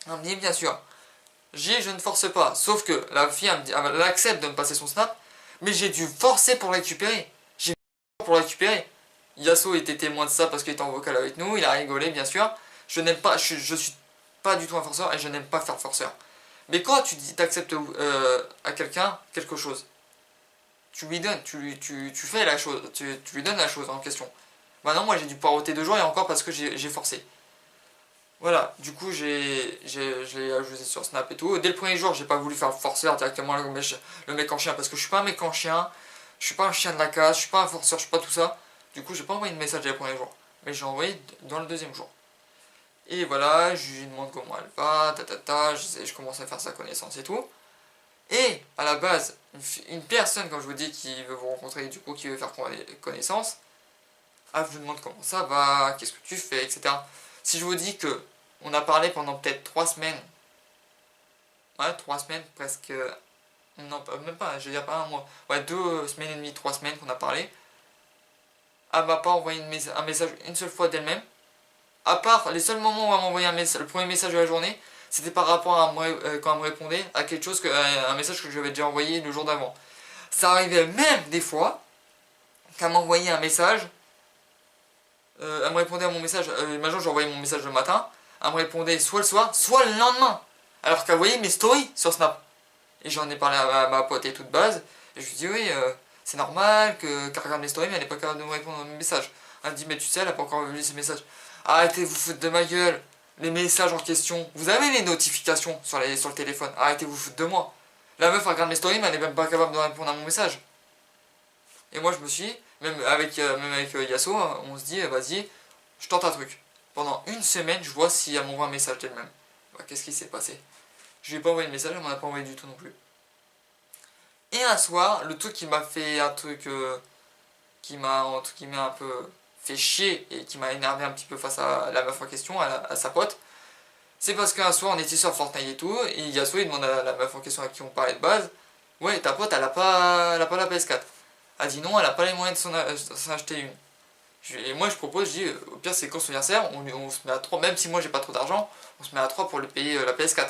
Elle me dit bien sûr. Je ne force pas, sauf que la fille elle accepte de me passer son snap, mais j'ai dû forcer pour le récupérer. J'ai pour le récupérer. Yasuo était témoin de ça parce qu'il était en vocal avec nous, il a rigolé bien sûr. Je n'aime pas, je suis pas du tout un forceur et je n'aime pas faire forceur. Mais quand tu t'acceptes à quelqu'un quelque chose, tu lui donnes, tu fais la chose, tu lui donnes la chose en question. Maintenant moi j'ai dû poireauter 2 jours et encore parce que j'ai forcé. Voilà, du coup je l'ai ajouté sur Snap et tout. Dès le premier jour j'ai pas voulu faire le forceur directement le mec en chien parce que je suis pas un mec en chien, je suis pas un chien de la casse, je suis pas un forceur, je suis pas tout ça. Du coup j'ai pas envoyé de message dès le premier jour, mais j'ai envoyé dans le deuxième jour. Et voilà, je lui demande comment elle va, je commence à faire sa connaissance et tout. Et à la base, une personne, comme je vous dis, qui veut vous rencontrer, du coup qui veut faire connaissance, elle vous demande comment ça va, qu'est-ce que tu fais, etc. Si je vous dis que on a parlé pendant peut-être 3 semaines, ouais, 3 semaines, presque, non, même pas, je veux dire pas un mois, ouais, 2 semaines et demie, 3 semaines qu'on a parlé, elle m'a pas envoyé un message une seule fois d'elle-même, à part les seuls moments où elle m'a envoyé un message, le premier message de la journée, c'était par rapport à quand elle me répondait à quelque chose, un message que je lui avais déjà envoyé le jour d'avant. Ça arrivait même des fois qu'elle m'envoyait un message, elle me répondait à mon message, imagine j'ai envoyé mon message le matin, elle me répondait soit le soir, soit le lendemain, alors qu'elle voyait mes stories sur Snap. Et j'en ai parlé à ma pote et toute base, et je lui dis oui, c'est normal qu'elle regarde mes stories, mais elle n'est pas capable de me répondre à mes messages. Elle me dit mais tu sais, elle n'a pas encore vu ces messages. Arrêtez de vous foutre de ma gueule, les messages en question, vous avez les notifications sur le téléphone, arrêtez de vous foutre de moi. La meuf regarde mes stories, mais elle n'est même pas capable de répondre à mon message. Et moi je me suis dit, même avec Yasso, on se dit vas-y, je tente un truc. Pendant une semaine, je vois si elle m'envoie un message d'elle-même. Bah, qu'est-ce qui s'est passé? Je lui ai pas envoyé de message, elle m'en a pas envoyé du tout non plus. Et un soir, le truc qui m'a fait un truc qui m'a entre guillemets un peu fait chier et qui m'a énervé un petit peu face à la meuf en question, à sa pote, c'est parce qu'un soir on était sur Fortnite et tout, et Yasso il demande à la meuf en question à qui on parlait de base, ouais ta pote elle a pas la PS4. Elle dit non, elle a pas les moyens de s'en acheter une. Et moi je propose, je dis au pire c'est quand son anniversaire, on se met à 3, même si moi j'ai pas trop d'argent, on se met à 3 pour lui payer la PS4.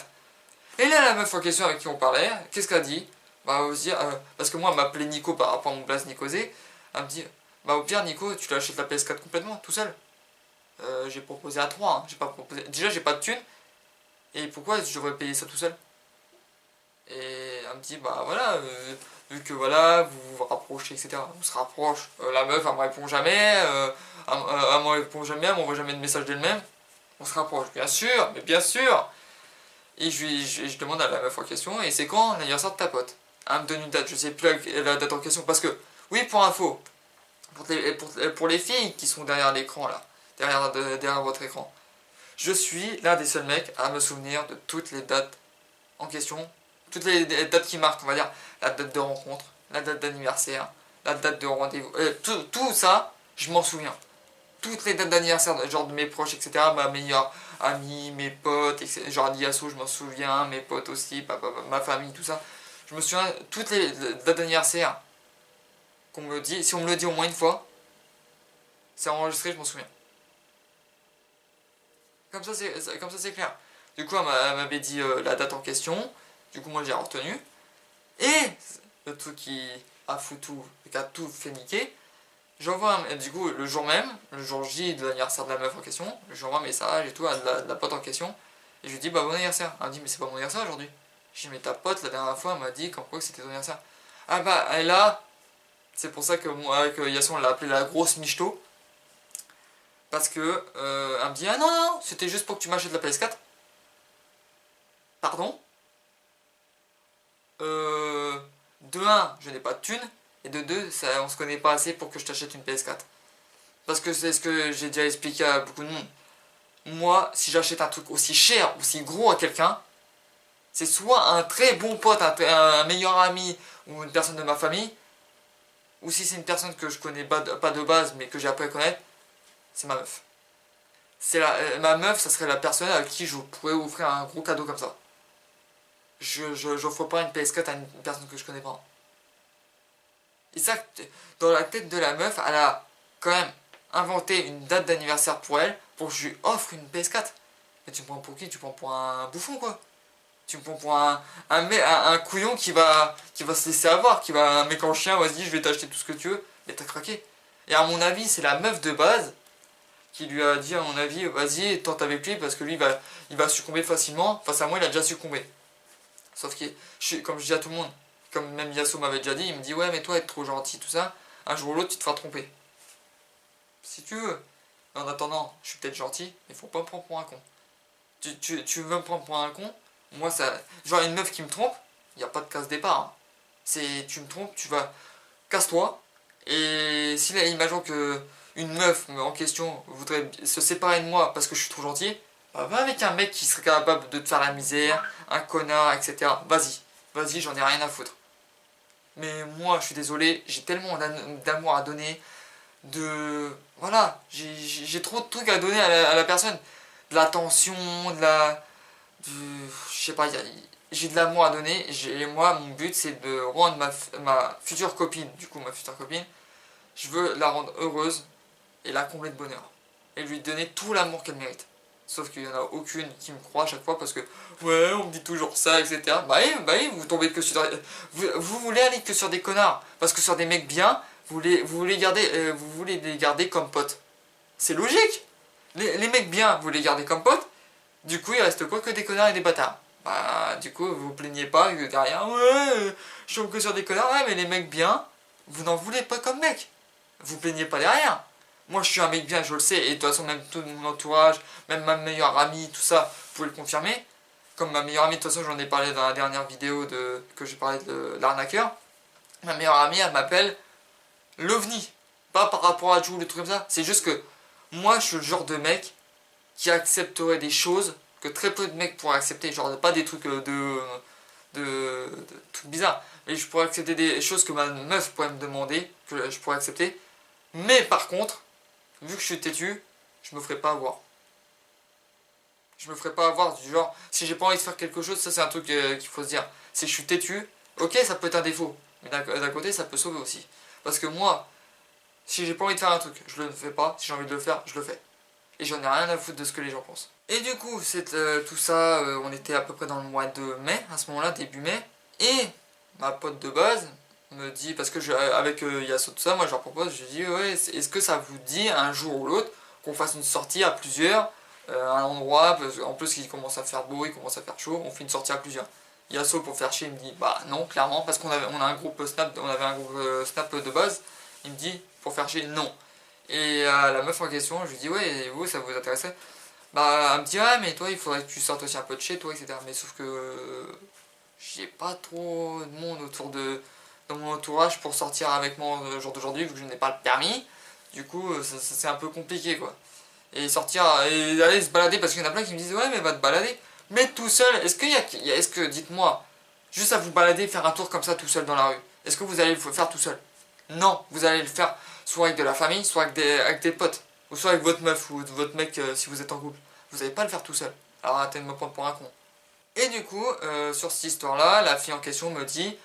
Et là la meuf en question avec qui on parlait, qu'est-ce qu'elle dit? Bah aussi, parce que moi elle m'appelait Nico par rapport à mon blaze Nicosé, elle me dit bah au pire Nico tu l'achètes la PS4 complètement, tout seul. J'ai proposé à 3, hein. J'ai pas proposé. Déjà j'ai pas de thune, et pourquoi je devrais payer ça tout seul? Et elle me dit bah voilà, vu que voilà, vous vous rapprochez, etc. On se rapproche, la meuf elle me répond jamais, elle me répond jamais, elle m'envoie jamais de message d'elle-même. On se rapproche, bien sûr, mais bien sûr. Et je demande à la meuf en question, et c'est quand l'anniversaire de ta pote? Elle me donne une date, je sais plus la date en question, parce que, oui pour info, pour les filles qui sont derrière l'écran là, derrière votre écran, je suis l'un des seuls mecs à me souvenir de toutes les dates en question, toutes les dates qui marquent, on va dire, la date de rencontre, la date d'anniversaire, la date de rendez-vous, tout ça, je m'en souviens. Toutes les dates d'anniversaire, genre de mes proches, etc., ma meilleure amie, mes potes, etc., genre d'Iasso, je m'en souviens, mes potes aussi, ma famille, tout ça. Je me souviens, toutes les dates d'anniversaire qu'on me dit, si on me le dit au moins une fois, c'est enregistré, je m'en souviens. Comme ça, c'est clair. Du coup, elle m'avait dit la date en question. Du coup, moi, j'ai retenu. Et le truc qui a qui a tout fait niquer, j'envoie du coup, le jour même, le jour J de l'anniversaire de la meuf en question, j'envoie un message et tout à la pote en question. Et je lui dis, bah, bon anniversaire. Elle me dit, mais c'est pas mon anniversaire aujourd'hui. Je dis, mais ta pote, la dernière fois, elle m'a dit comme quoi que c'était ton anniversaire. Ah, bah, elle là, c'est pour ça que moi, avec Yasson, on l'a appelée la grosse michto. Parce que elle me dit ah non non c'était juste pour que tu m'achètes la PS4. Pardon. De un je n'ai pas de thune et de 2 on se connaît pas assez pour que je t'achète une PS4. Parce que c'est ce que j'ai déjà expliqué à beaucoup de monde. Moi si j'achète un truc aussi cher, aussi gros à quelqu'un, c'est soit un très bon pote, un meilleur ami ou une personne de ma famille, ou si c'est une personne que je connais pas de base mais que j'ai appris à connaître, c'est ma meuf. Ma meuf, ça serait la personne à qui je pourrais offrir un gros cadeau comme ça. J'offre pas une PS4 à une personne que je connais pas. Et ça, dans la tête de la meuf, elle a quand même inventé une date d'anniversaire pour elle, pour que je lui offre une PS4. Mais tu me prends pour qui? Tu me prends pour un bouffon quoi. Tu me prends pour un couillon qui va se laisser avoir, un mec en chien, vas-y je vais t'acheter tout ce que tu veux. Mais t'as craqué. Et à mon avis, c'est la meuf de base qui lui a dit à mon avis vas-y tente avec lui parce que lui il va succomber facilement. Face à moi il a déjà succombé. Sauf que comme je dis à tout le monde, comme même Yasso m'avait déjà dit, il me dit ouais mais toi être trop gentil tout ça, un jour ou l'autre tu te feras tromper. Si tu veux. Mais en attendant, je suis peut-être gentil, mais faut pas me prendre pour un con. Tu veux me prendre pour un con, moi ça. Genre une meuf qui me trompe, il n'y a pas de casse départ. Hein. C'est tu me trompes, tu vas. Casse-toi. Et si là, imaginons que une meuf en question voudrait se séparer de moi parce que je suis trop gentil, bah va avec un mec qui serait capable de te faire la misère, un connard, etc. Vas-y, j'en ai rien à foutre. Mais moi, je suis désolé, j'ai tellement d'amour à donner, Voilà, j'ai trop de trucs à donner à la personne. De l'attention, je sais pas, j'ai de l'amour à donner. Et moi, mon but, c'est de rendre ma future copine, je veux la rendre heureuse et la combler de bonheur. Et lui donner tout l'amour qu'elle mérite. Sauf qu'il n'y en a aucune qui me croit à chaque fois parce que ouais, on me dit toujours ça, etc. Bah oui, vous tombez que sur... Vous voulez aller que sur des connards. Parce que sur des mecs bien, vous voulez les garder comme potes. C'est logique. Les mecs bien, vous les gardez comme potes. Du coup, il reste quoi que des connards et des bâtards. Bah, du coup, vous vous plaignez pas derrière. Ouais, je tombe que sur des connards. Ouais, mais les mecs bien, vous n'en voulez pas comme mec. Vous plaignez pas derrière. Moi je suis un mec bien, je le sais, et de toute façon même tout mon entourage, même ma meilleure amie, tout ça, vous pouvez le confirmer. Comme ma meilleure amie, de toute façon j'en ai parlé dans la dernière vidéo que j'ai parlé de l'arnaqueur. Ma meilleure amie, elle m'appelle l'OVNI. Pas par rapport à Jules, des trucs comme ça. C'est juste que moi je suis le genre de mec qui accepterait des choses que très peu de mecs pourraient accepter. Genre pas des trucs de trucs bizarres. Mais je pourrais accepter des choses que ma meuf pourrait me demander, que je pourrais accepter. Mais par contre, vu que je suis têtu, je me ferai pas avoir. Je me ferai pas avoir du genre, si j'ai pas envie de faire quelque chose, ça c'est un truc qu'il faut se dire. Si je suis têtu, ok, ça peut être un défaut, mais d'un côté ça peut sauver aussi. Parce que moi, si j'ai pas envie de faire un truc, je le fais pas. Si j'ai envie de le faire, je le fais. Et j'en ai rien à foutre de ce que les gens pensent. Et du coup, tout ça, on était à peu près dans le mois de mai, à ce moment-là, début mai. Et ma pote de base me dit, parce que avec Yasso tout ça, moi je leur propose, je dis ouais, est-ce que ça vous dit un jour ou l'autre qu'on fasse une sortie à plusieurs, à un endroit, en plus il commence à faire beau, il commence à faire chaud, on fait une sortie à plusieurs. Yasso pour faire chier, il me dit bah non, clairement, parce on a un groupe Snap, on avait un groupe Snap de base, il me dit pour faire chier, non. Et la meuf en question, je lui dis ouais, et vous ça vous intéresserait? Bah elle me dit ouais, mais toi il faudrait que tu sortes aussi un peu de chez toi, etc. Mais sauf que j'ai pas trop de monde dans mon entourage pour sortir avec moi le jour d'aujourd'hui, vu que je n'ai pas le permis. Du coup, c'est un peu compliqué quoi. Et sortir et aller se balader, parce qu'il y en a plein qui me disent ouais, mais va te balader. Mais tout seul, est-ce que dites-moi, juste à vous balader, faire un tour comme ça tout seul dans la rue, est-ce que vous allez le faire tout seul? Non, vous allez le faire soit avec de la famille, soit avec des potes, ou soit avec votre meuf ou votre mec si vous êtes en couple. Vous n'allez pas le faire tout seul. Alors arrêtez de me prendre pour un con. Et du coup, sur cette histoire-là, la fille en question me dit,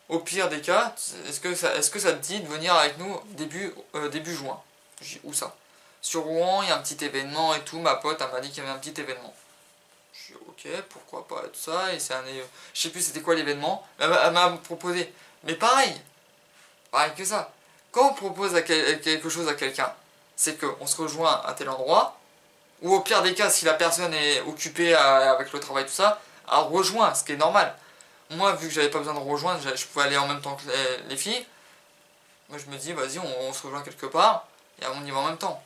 au pire des cas, est-ce que ça te dit de venir avec nous début juin? Je dis, où ça? Sur Rouen, il y a un petit événement et tout, ma pote, elle m'a dit qu'il y avait un petit événement. Je dis, ok, pourquoi pas, tout ça, et je sais plus c'était quoi l'événement, elle m'a proposé. Mais pareil que ça. Quand on propose quelque chose à quelqu'un, c'est qu'on se rejoint à tel endroit, ou au pire des cas, si la personne est occupée avec le travail, tout ça, elle rejoint, ce qui est normal. Moi, vu que j'avais pas besoin de rejoindre, je pouvais aller en même temps que les filles. Moi, je me dis, vas-y, on se rejoint quelque part, et on y va en même temps.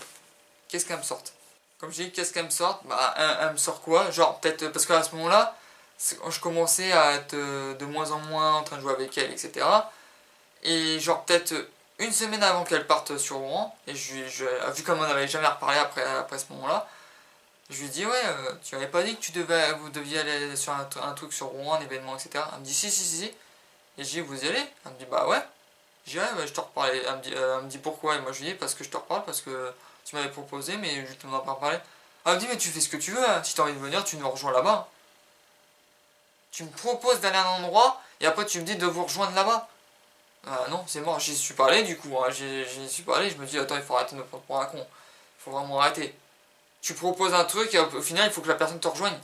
Qu'est-ce qu'elle me sorte? Comme je dis, qu'est-ce qu'elle me sorte? Bah, elle me sort quoi? Genre, peut-être, parce qu'à ce moment-là, je commençais à être de moins en moins en train de jouer avec elle, etc. Et genre, peut-être une semaine avant qu'elle parte sur Rouen, et vu comme on n'avait jamais reparlé après ce moment-là, je lui dis ouais, tu m'avais pas dit que vous deviez aller sur un truc sur Rouen, un événement, etc. Elle me dit si. Et je dis vous y allez? Elle me dit bah ouais. Je dis ouais, bah, je te reparle. Elle me dit pourquoi? Et moi je lui dis parce que je te reparle, parce que tu m'avais proposé, mais je t'en ai pas parlé. Elle me dit mais tu fais ce que tu veux, hein. Si t'as envie de venir, tu nous rejoins là-bas. Tu me proposes d'aller à un endroit, et après tu me dis de vous rejoindre là-bas. Non, c'est mort, j'y suis pas allé du coup, hein. J'y suis pas allé, je me dis attends, il faut arrêter de me prendre pour un con. Il faut vraiment arrêter. Tu proposes un truc et au final il faut que la personne te rejoigne.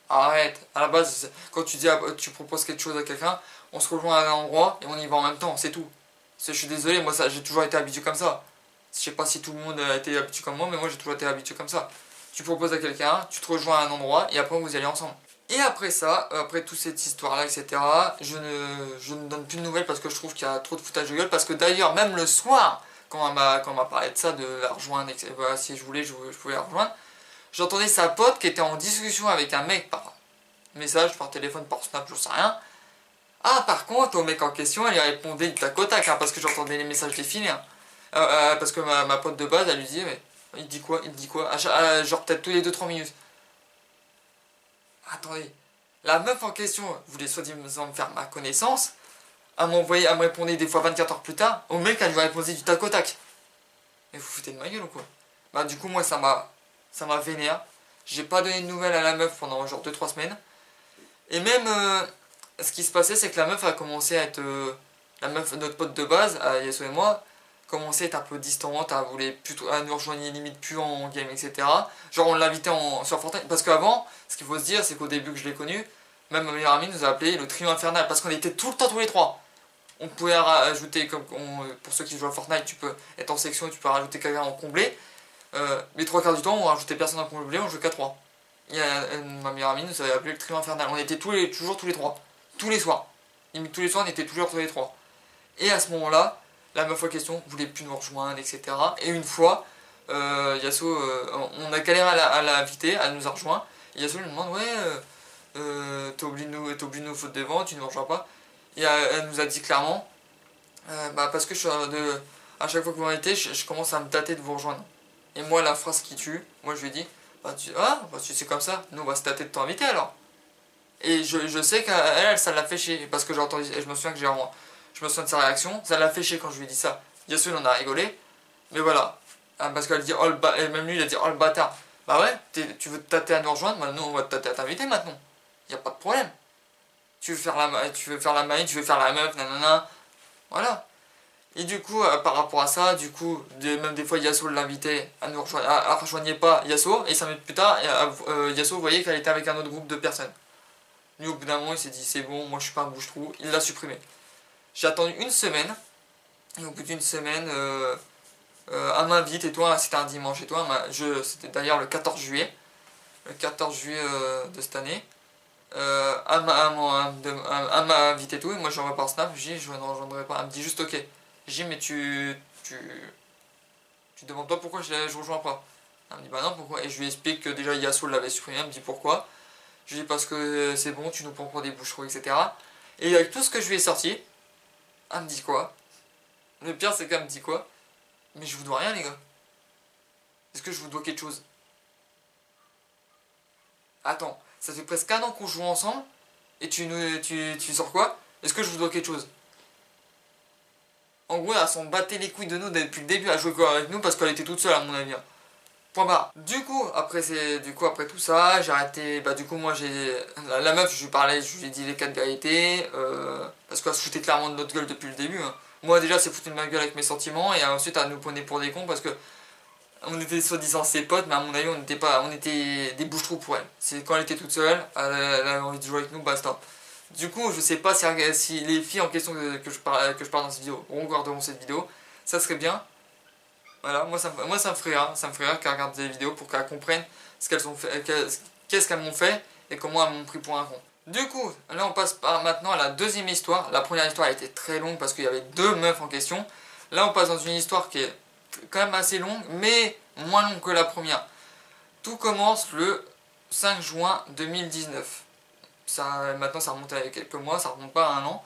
Arrête. À la base, quand tu proposes quelque chose à quelqu'un, on se rejoint à un endroit et on y va en même temps, c'est tout. Je suis désolé, moi j'ai toujours été habitué comme ça. Je sais pas si tout le monde a été habitué comme moi, mais moi j'ai toujours été habitué comme ça. Tu proposes à quelqu'un, tu te rejoins à un endroit et après vous y allez ensemble. Et après ça, après toute cette histoire-là, etc., je ne donne plus de nouvelles parce que je trouve qu'il y a trop de foutage de gueule. Parce que d'ailleurs, même le soir, quand on m'a parlé de ça, de la rejoindre, etc., voilà, si je voulais, je pouvais la rejoindre, j'entendais sa pote qui était en discussion avec un mec par message, par téléphone, par Snap, je sais rien. Ah, par contre, au mec en question, elle lui répondait du tac au tac, hein, parce que j'entendais les messages défiler. Hein. Parce que ma pote de base, elle lui disait, mais il dit quoi? Genre peut-être tous les 2-3 minutes. Attendez, la meuf en question voulait soi-disant me faire ma connaissance, elle me répondait des fois 24 heures plus tard, au mec elle lui répondait du tac au tac. Mais vous foutez de ma gueule ou quoi? Bah du coup moi ça m'a vénère, j'ai pas donné de nouvelles à la meuf pendant genre 2-3 semaines, et même ce qui se passait c'est que la meuf a commencé à être, la meuf, notre pote de base, Yasso et moi, commençait à être un peu distante, à nous rejoindre limite plus en game, etc. Genre on l'invitait sur Fortnite, parce qu'avant, ce qu'il faut se dire, c'est qu'au début que je l'ai connu, même ma meilleure amie nous a appelé le trio infernal, parce qu'on était tout le temps tous les trois. On pouvait ajouter, pour ceux qui jouent à Fortnite, tu peux être en section et tu peux rajouter quelqu'un en comblé. Les trois quarts du temps, on rajoutait personne en comblé, on jouait qu'à trois. Ma meilleure amie nous avait appelé le trio infernal, on était toujours tous les trois, tous les soirs. Limite tous les soirs, on était toujours tous les trois. Et à ce moment-là, la meuf en question voulait plus nous rejoindre, etc. Et une fois, Yasuo, on a galéré à l'inviter, à nous rejoindre. Et Yasuo lui demande, ouais, t'es obligé de nous foutre devant, tu ne nous rejoins pas. Et elle nous a dit clairement, parce que à chaque fois que vous m'invitez, je commence à me tâter de vous rejoindre. Et moi, la phrase qui tue, moi je lui dis, tu sais comme ça, nous on va se tâter de t'inviter alors. Et je sais qu'elle, ça l'a fait chier, parce que j'ai entendu, et je me souviens de sa réaction, ça l'a fait chier quand je lui ai dit ça. Yasuo on a rigolé, mais voilà. Parce qu'elle dit, et même lui il a dit, oh le bâtard. Bah ouais, tu veux te tâter à nous rejoindre, bah nous on va te tâter à t'inviter maintenant. Y a pas de problème. Tu veux faire la maille, tu veux faire la meuf, nanana. Voilà. Et du coup, par rapport à ça, du coup, même des fois Yasuo l'invitait à nous rejoindre, rejoignait pas Yasuo, et 5 minutes plus tard, Yasuo voyait qu'elle était avec un autre groupe de personnes. Lui au bout d'un moment il s'est dit c'est bon, moi je suis pas un bouche-trou, il l'a supprimé. J'ai attendu une semaine, et au bout d'une semaine, elle m'invite, et toi, c'était un dimanche, et toi, c'était d'ailleurs le 14 juillet, de cette année, elle m'a invité et tout, et moi je l'envoie par Snap, je dis je ne rejoindrai pas, elle me dit juste ok. Je dis mais tu demandes pas pourquoi je rejoins pas. Elle me dit bah non pourquoi, et je lui explique que déjà Yasuo l'avait supprimé, elle me dit pourquoi. Je lui dis parce que c'est bon, tu nous prends pour des boucherons, etc. Et avec tout ce que je lui ai sorti, elle me dit quoi? Le pire c'est qu'elle me dit quoi? Mais je vous dois rien les gars. Est-ce que je vous dois quelque chose? Attends, ça fait presque un an qu'on joue ensemble, et tu sors quoi? Est-ce que je vous dois quelque chose? En gros, elle s'en battait les couilles de nous depuis le début à jouer avec nous parce qu'elle était toute seule à mon avis. Point barre. Du coup, après tout ça, j'ai arrêté. Bah, du coup, moi, la meuf, je lui parlais, je lui ai dit les 4 vérités. Parce qu'elle se foutait clairement de notre gueule depuis le début. Hein. Moi, déjà, c'est foutu de ma gueule avec mes sentiments. Et ensuite, elle nous prenait pour des cons parce que on était soi-disant ses potes, mais à mon avis, on était des bouche-trous pour elle. C'est quand elle était toute seule, elle avait envie de jouer avec nous, basta. Du coup, je sais pas si les filles en question que je parle dans cette vidéo regarderont cette vidéo. Ça serait bien. Voilà, moi ça me ferait rire. Ça me ferait rire qu'elles regardent des vidéos pour qu'elles comprennent qu'est-ce qu'elles m'ont fait et comment elles m'ont pris pour un con. Du coup, là on passe maintenant à la deuxième histoire. La première histoire a été très longue parce qu'il y avait deux meufs en question. Là on passe dans une histoire qui est quand même assez longue, mais moins longue que la première. Tout commence le 5 juin 2019. Maintenant ça remonte à quelques mois, ça remonte pas à un an.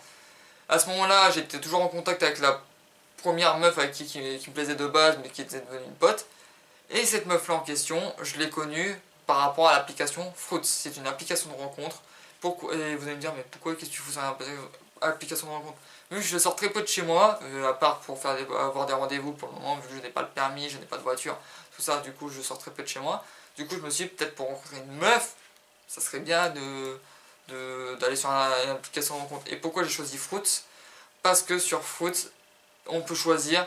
À ce moment-là, j'étais toujours en contact avec la première meuf avec qui me plaisait de base, mais qui était devenue une pote. Et cette meuf-là en question, je l'ai connue par rapport à l'application Fruits. C'est une application de rencontre. Et vous allez me dire, mais pourquoi, qu'est-ce que tu fous sur une application de rencontre? Vu que je sors très peu de chez moi, à part pour avoir des rendez-vous pour le moment, vu que je n'ai pas le permis, je n'ai pas de voiture, tout ça, du coup je sors très peu de chez moi. Du coup je me suis dit, peut-être pour rencontrer une meuf, ça serait bien d'aller sur une application de rencontre. Et pourquoi j'ai choisi Fruits? Parce que sur Fruits, on peut choisir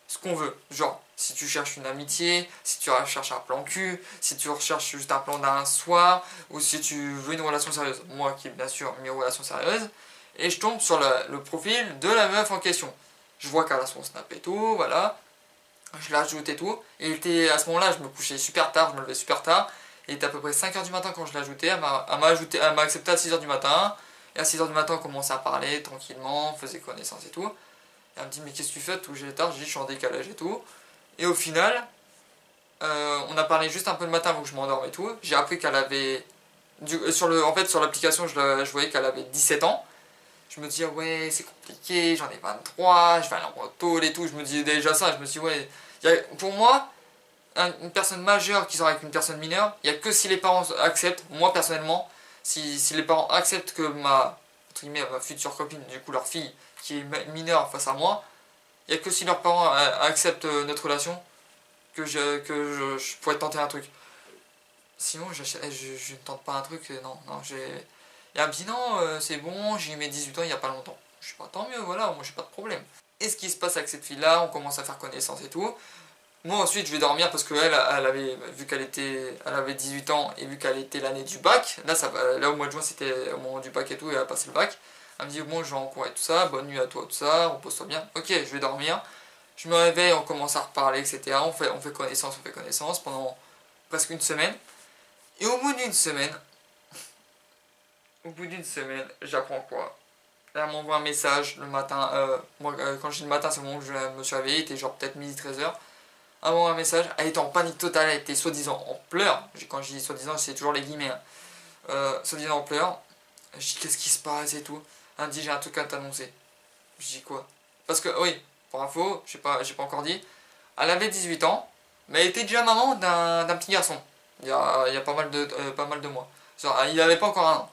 ce qu'on veut. Genre, si tu cherches une amitié, si tu recherches un plan cul, si tu recherches juste un plan d'un soir, ou si tu veux une relation sérieuse. Moi qui ai bien sûr mes relations sérieuses. Et je tombe sur le profil de la meuf en question. Je vois qu'elle a son snap et tout, voilà. Je l'ajoute et tout. Et à ce moment-là, je me couchais super tard, je me levais super tard. Il était à peu près 5h du matin quand je l'ai ajouté. Elle m'a accepté à 6h du matin. Et à 6h du matin, on commençait à parler tranquillement, on faisait connaissance et tout. Et elle me dit, mais qu'est-ce que tu fais? Tout, j'ai tard, je dis, je suis en décalage et tout. Et au final, on a parlé juste un peu le matin avant que je m'endorme et tout. J'ai appris qu'elle avait. En fait, sur l'application, je voyais qu'elle avait 17 ans. Je me dis, ouais, c'est compliqué, j'en ai 23, je vais aller en tôle et tout. Je me dis déjà ça, je me suis dit, ouais. Pour moi, une personne majeure qui sort avec une personne mineure, il n'y a que si les parents acceptent, moi personnellement, si les parents acceptent que ma future copine, du coup leur fille, qui est mineure face à moi, il n'y a que si leurs parents acceptent notre relation que je pourrais tenter un truc. Sinon, je ne tente pas un truc, non. Et elle me dit non, c'est bon, j'ai eu mes 18 ans il n'y a pas longtemps. Je sais pas, tant mieux, voilà, moi j'ai pas de problème. Et ce qui se passe avec cette fille-là, on commence à faire connaissance et tout. Moi ensuite je vais dormir parce qu'elle, elle avait, vu elle avait 18 ans et vu qu'elle était l'année du bac, là au mois de juin c'était au moment du bac et tout, et elle a passé le bac. Elle me dit bon je vais en cours et tout ça, bonne nuit à toi tout ça, repose-toi bien. Ok, je vais dormir. Je me réveille, on commence à reparler, etc. On fait connaissance pendant presque une semaine. Et au bout d'une semaine, j'apprends quoi? Elle m'envoie un message le matin, moi quand je dis le matin c'est le moment où je me suis réveillé, il était genre peut-être midi 13h. Elle m'envoie un message, elle était en panique totale, elle était soi-disant en pleurs. Quand je dis soi-disant, c'est toujours les guillemets. Hein. Soi-disant en pleurs. Je dis qu'est-ce qui se passe et tout. Elle me dit j'ai un truc à t'annoncer. Je dis quoi? Parce que oui, pour info, j'ai pas encore dit, elle avait 18 ans, mais elle était déjà maman d'un petit garçon. Il y a pas mal de mois. Genre, il avait pas encore un an.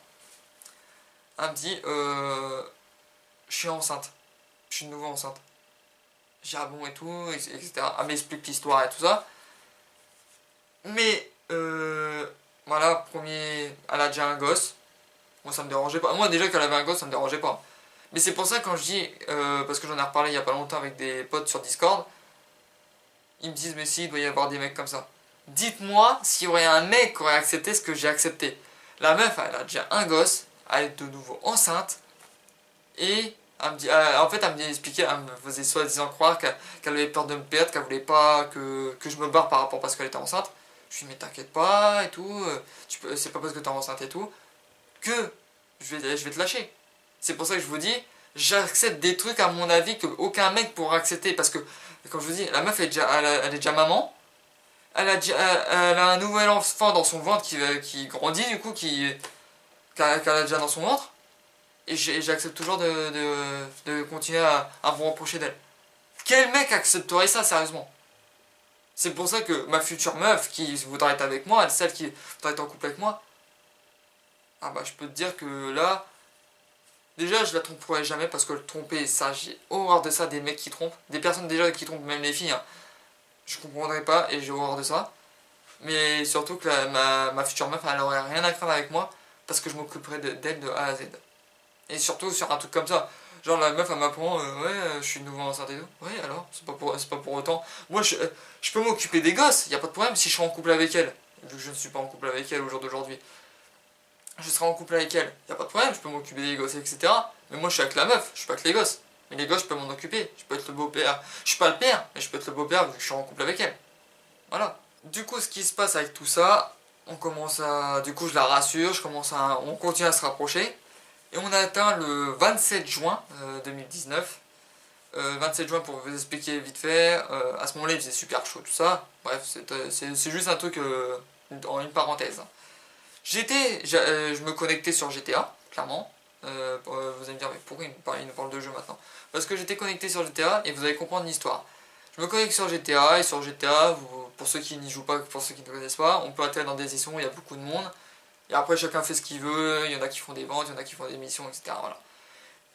Elle me dit je suis enceinte. Je suis de nouveau enceinte. J'ai ah bon et tout, etc. Elle m'explique l'histoire et tout ça. Mais voilà, premier, elle a déjà un gosse. Moi ça me dérangeait pas. Moi déjà qu'elle avait un gosse, ça me dérangeait pas. Mais c'est pour ça quand je dis, parce que j'en ai reparlé il y a pas longtemps avec des potes sur Discord, ils me disent mais si, il doit y avoir des mecs comme ça. Dites-moi s'il y aurait un mec qui aurait accepté ce que j'ai accepté. La meuf, elle a déjà un gosse, elle est de nouveau enceinte, et elle me dit, en fait, elle me expliquait, elle me faisait soi-disant croire qu'elle avait peur de me perdre, qu'elle voulait pas que je me barre par rapport parce qu'elle était enceinte. Je lui dis mais t'inquiète pas et tout, c'est pas parce que t'es enceinte et tout que je vais te lâcher. C'est pour ça que je vous dis, j'accepte des trucs à mon avis que aucun mec pourra accepter parce que, comme je vous dis, la meuf elle est déjà maman, elle a un nouvel enfant dans son ventre qui grandit du coup, qu'elle a déjà dans son ventre. Et j'accepte toujours de continuer à vous reprocher d'elle. Quel mec accepterait ça, sérieusement? C'est pour ça que ma future meuf qui voudra être avec moi, celle qui voudra être en couple avec moi, ah bah je peux te dire que là, déjà je la tromperai jamais parce que le tromper, ça j'ai horreur de ça, des mecs qui trompent, des personnes déjà qui trompent, même les filles, hein. Je comprendrai pas et j'ai horreur de ça. Mais surtout que ma future meuf, elle aurait rien à craindre avec moi parce que je m'occuperai d'elle de A à Z. Et surtout sur un truc comme ça. Genre la meuf elle m'apprend ouais je suis de nouveau enceinte et tout. Ouais alors, c'est pas pour autant. Moi je peux m'occuper des gosses, y a pas de problème si je suis en couple avec elle. Vu que je ne suis pas en couple avec elle au jour d'aujourd'hui. Je serai en couple avec elle, y a pas de problème, je peux m'occuper des gosses, etc. Mais moi je suis avec la meuf, je suis pas avec les gosses. Mais les gosses je peux m'en occuper, je peux être le beau-père. Je suis pas le père, mais je peux être le beau-père vu que je suis en couple avec elle. Voilà. Du coup ce qui se passe avec tout ça, on commence à. Du coup je la rassure, on continue à se rapprocher. Et on a atteint le 27 juin 2019. 27 juin pour vous expliquer vite fait. À ce moment-là il faisait super chaud tout ça. Bref, c'est juste un truc en une parenthèse. Je me connectais sur GTA, clairement. Vous allez me dire mais pourquoi il nous parle de jeu maintenant? Parce que j'étais connecté sur GTA et vous allez comprendre l'histoire. Je me connecte sur GTA et sur GTA, pour ceux qui n'y jouent pas, pour ceux qui ne connaissent pas, on peut atterrir dans des sessions où il y a beaucoup de monde. Et après chacun fait ce qu'il veut, il y en a qui font des ventes, il y en a qui font des missions, etc. Voilà.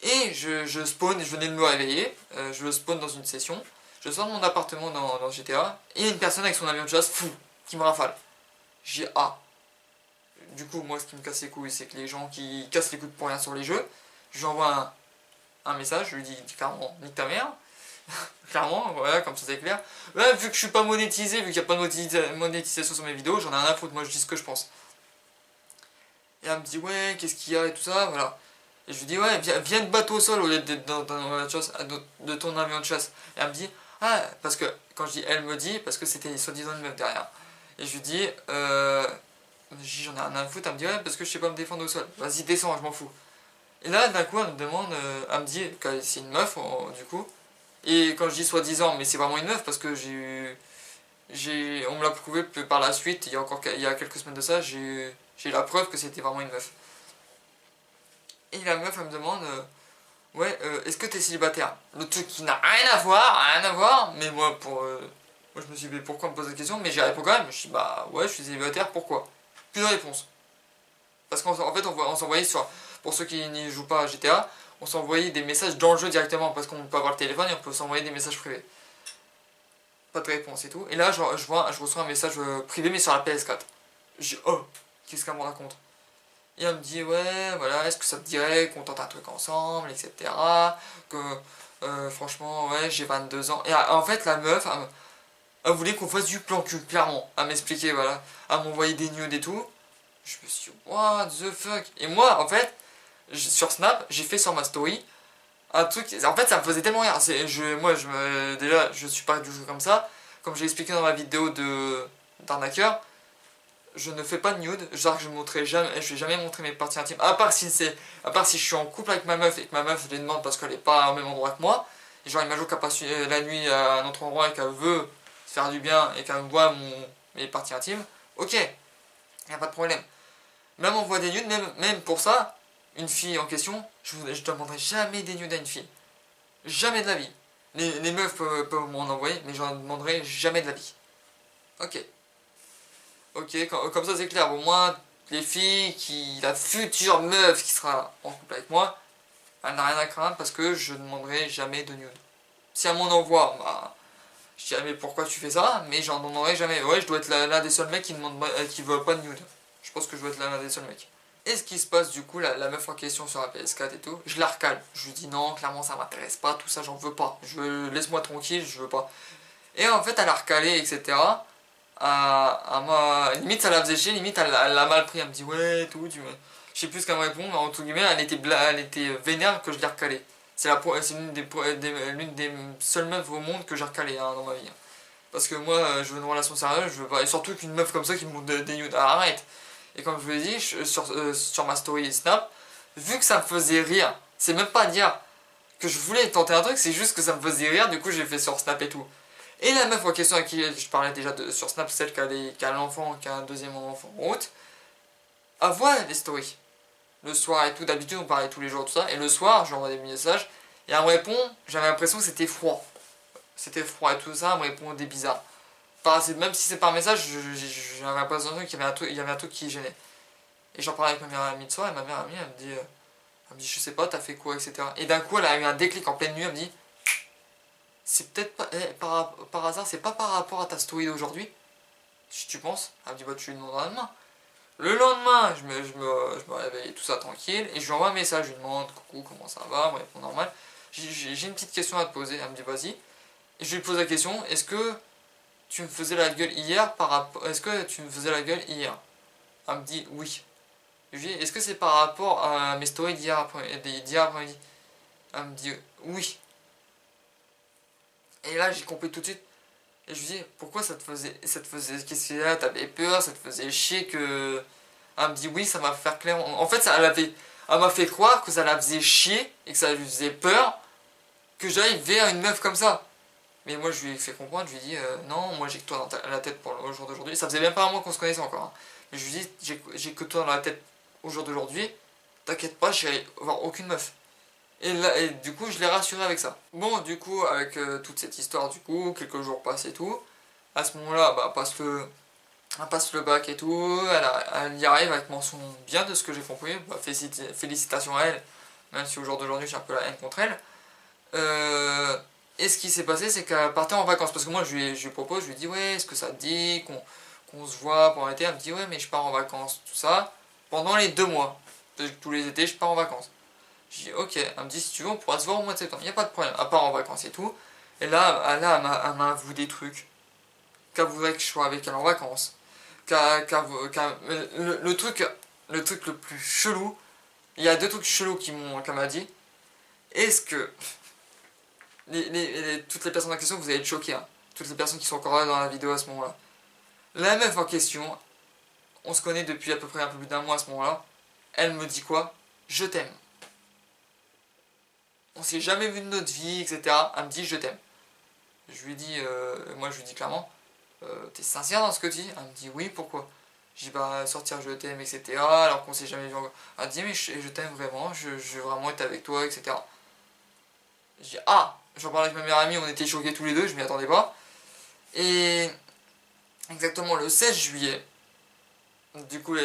Et je spawn, je venais de me réveiller, je spawn dans une session, je sors de mon appartement dans GTA, et il y a une personne avec son avion de chasse, fou, qui me rafale. J'ai ah. Du coup, moi ce qui me casse les couilles, c'est que les gens qui cassent les couilles pour rien sur les jeux, je lui envoie un message, je lui dis clairement, nique ta mère. Clairement, voilà, comme ça c'est clair. Ouais, vu que je suis pas monétisé, vu qu'il n'y a pas de monétisation sur mes vidéos, j'en ai rien à foutre, moi je dis ce que je pense. Et elle me dit ouais, qu'est-ce qu'il y a et tout ça, voilà. Et je lui dis ouais, viens te battre au sol au lieu d'être dans de ton avion de chasse. Et elle me dit ah, parce que quand je dis elle me dit, parce que c'était soi-disant une meuf derrière. Et je lui dis j'en ai rien à foutre, elle me dit ouais, parce que je sais pas me défendre au sol. Vas-y, descends, je m'en fous. Et là, d'un coup, elle me demande, elle me dit que c'est une meuf, du coup. Et quand je dis soi-disant, mais c'est vraiment une meuf parce que on me l'a prouvé par la suite, il y a quelques semaines de ça, j'ai la preuve que c'était vraiment une meuf. Et la meuf, elle me demande, ouais, est-ce que t'es célibataire? Le truc qui n'a rien à voir, mais moi, moi je me suis dit, pourquoi me poser la question? Mais j'y réponds quand même, je dis, bah ouais, je suis célibataire, pourquoi? Plus de réponse. Parce qu'en fait, on s'envoyait pour ceux qui n'y jouent pas à GTA, on s'envoyait des messages dans le jeu directement, parce qu'on peut avoir le téléphone et on peut s'envoyer des messages privés. Pas de réponse et tout. Et là, je reçois un message privé, mais sur la PS4. Je dis, oh, qu'est-ce qu'elle me raconte? Et elle me dit, ouais, voilà, est-ce que ça te dirait qu'on tente un truc ensemble, etc. Que, franchement, ouais, j'ai 22 ans. Et en fait, la meuf, elle voulait qu'on fasse du plan cul, clairement. Elle m'expliquer, voilà. Elle m'envoyer des nudes et tout. Je me suis dit, what the fuck. Et moi, en fait, sur Snap, j'ai fait sur ma story un truc. En fait, ça me faisait tellement rire. Déjà, je suis pas du tout comme ça. Comme j'ai expliqué dans ma vidéo d'arnaqueur, je ne fais pas de nude. Genre, je vais jamais montrer mes parties intimes. À part si je suis en couple avec ma meuf et que ma meuf, je lui demande parce qu'elle est pas au même endroit que moi. Et genre, imagine qu'elle passe la nuit à un autre endroit et qu'elle veut se faire du bien et qu'elle me voit mes parties intimes. Ok, y a pas de problème. Même on voit des nudes, même pour ça, une fille en question, je demanderai jamais des nudes à une fille. Jamais de la vie. Les meufs peuvent m'en envoyer, mais j'en demanderai jamais de la vie. Ok. Ok, comme ça c'est clair. Au moins, les filles, la future meuf qui sera en couple avec moi, elle n'a rien à craindre parce que je ne demanderai jamais de nudes. Si elle m'en envoie, bah, je dirais mais pourquoi tu fais ça, mais j'en demanderai jamais. Ouais, je dois être l'un des seuls mecs qui veulent pas de nudes. Je pense que je dois être l'un des seuls mecs. Et ce qui se passe du coup, la meuf en question sur la PS4 et tout, je la recale. Je lui dis non, clairement ça m'intéresse pas, tout ça j'en veux pas. Laisse-moi tranquille, je veux pas. Et en fait elle a recalé, etc. Limite ça la faisait chier, limite elle l'a mal pris, elle me dit ouais, tout, je sais plus ce qu'elle me répond, mais entre guillemets elle était vénère que je l'ai recalé. C'est l'une des seules meufs au monde que j'ai recalé hein, dans ma vie. Parce que moi je veux une relation sérieuse, je veux pas. Et surtout qu'une meuf comme ça qui me montre des nudes, ah, arrête. Et comme je vous l'ai dit, sur ma story Snap, vu que ça me faisait rire, c'est même pas dire que je voulais tenter un truc, c'est juste que ça me faisait rire, du coup j'ai fait sur Snap et tout. Et la meuf en question à qui je parlais déjà sur Snap, celle qui a l'enfant, qui a un deuxième enfant en route, elle voit les stories. Le soir et tout, d'habitude on parlait tous les jours, tout ça, et le soir, je lui envoie des messages, et elle me répond, j'avais l'impression que c'était froid. C'était froid et tout ça, elle me répond des bizarres. Même si c'est par message, j'avais l'impression qu'il y avait un truc qui gênait. Et j'en parlais avec ma meilleure amie de soir, et ma meilleure amie, elle me dit je sais pas, t'as fait quoi, etc. Et d'un coup, elle a eu un déclic en pleine nuit, elle me dit, c'est peut-être pas, par hasard, c'est pas par rapport à ta story d'aujourd'hui, si tu penses. Elle me dit, bah tu lui demanderas demain. Le lendemain, je me réveille, tout ça tranquille, et je lui envoie un message, je lui demande, coucou, comment ça va, elle me répond normal. J'ai une petite question à te poser, elle me dit, vas-y. Et je lui pose la question, est-ce que tu me faisais la gueule hier Est-ce que tu me faisais la gueule hier? Elle me dit, oui. Je lui dis, est-ce que c'est par rapport à mes stories d'hier après-midi? Elle me dit, oui. Et là, j'ai compris tout de suite. Et je lui dis, pourquoi qu'est-ce qu'il y a, t'avais peur, ça te faisait chier que... Elle me dit, oui, ça m'a fait clair. En fait, elle m'a fait croire que ça la faisait chier et que ça lui faisait peur que j'aille vers une meuf comme ça. Mais moi, je lui ai fait comprendre, je lui ai dit, non, moi j'ai que toi dans la tête pour le jour d'aujourd'hui. Ça faisait même pas un mois qu'on se connaissait encore. Hein. Et je lui ai dit, j'ai que toi dans la tête au jour d'aujourd'hui, t'inquiète pas, j'irai voir aucune meuf. Et du coup, je l'ai rassuré avec ça. Bon, du coup, avec toute cette histoire, du coup, quelques jours passent et tout. À ce moment-là, bah, elle passe le bac et tout. Elle y arrive avec mention bien de ce que j'ai compris. Bah, félicitations à elle, même si au jour d'aujourd'hui, j'ai un peu la haine contre elle. Et ce qui s'est passé, c'est qu'elle partait en vacances. Parce que moi, je lui propose, je lui dis, ouais, est-ce que ça te dit qu'on se voit pendant l'été? Elle me dit, ouais, mais je pars en vacances, tout ça. Pendant les 2 mois. Tous les étés, je pars en vacances. Je dis ok, elle me dit si tu veux on pourra se voir au mois de septembre, il n'y a pas de problème, à part en vacances et tout. Et là, elle m'a avoué des trucs, qu'elle voudrait que je sois avec elle en vacances. Le truc le plus chelou, il y a 2 trucs chelous qu'elle m'a dit. Est-ce que toutes les personnes en question, vous allez être choqués, hein, toutes les personnes qui sont encore là dans la vidéo à ce moment-là. La meuf en question, on se connaît depuis à peu près un peu plus d'un mois à ce moment-là, elle me dit quoi? Je t'aime. On s'est jamais vu de notre vie, etc. Elle me dit je t'aime. Je lui dis, moi je lui dis clairement, t'es sincère dans ce que tu dis? Elle me dit oui, pourquoi? Je dis bah sortir je t'aime, etc. Alors qu'on s'est jamais vu encore. Elle me dit mais je t'aime vraiment, je veux vraiment être avec toi, etc. Je dis ah, j'en parlais avec ma meilleure amie, on était choqués tous les deux, je m'y attendais pas. Et exactement le 16 juillet, du coup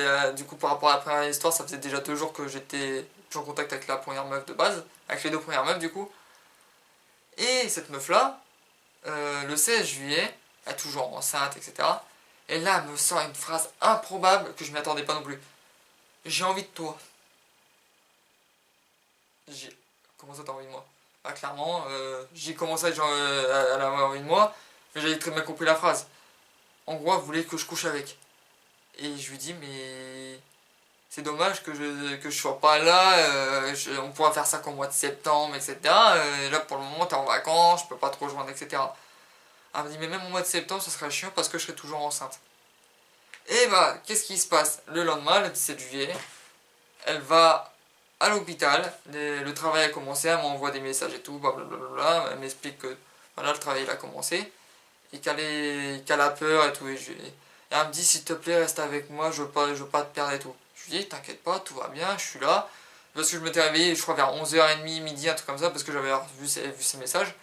par rapport à la première histoire, ça faisait déjà 2 jours que j'étais en contact avec la première meuf de base, avec les 2 premières meufs du coup. Et cette meuf là, le 16 juillet, elle est toujours enceinte, etc. Et là, elle me sort une phrase improbable que je m'y attendais pas non plus. j'ai envie de toi. J'ai... Comment ça t'as envie de moi? Ah clairement, j'ai commencé à avoir envie de moi, mais j'avais très bien compris la phrase. En gros, elle voulait que je couche avec. Et je lui dis, mais c'est dommage que je sois pas là, on pourra faire ça qu'au mois de septembre, etc. Là, pour le moment, t'es en vacances, je peux pas te rejoindre, etc. Elle me dit, mais même au mois de septembre, ça serait chiant parce que je serai toujours enceinte. Et bah, qu'est-ce qui se passe? Le lendemain, le 17 juillet, elle va à l'hôpital, le travail a commencé, elle m'envoie des messages et tout, blablabla, elle m'explique que voilà, le travail il a commencé, et qu'elle a peur et tout, et elle me dit s'il te plaît reste avec moi, je veux pas te perdre et tout. Je lui dis t'inquiète pas, tout va bien, je suis là, parce que je m'étais réveillé je crois vers 11h30, midi, un truc comme ça, parce que j'avais vu ses messages,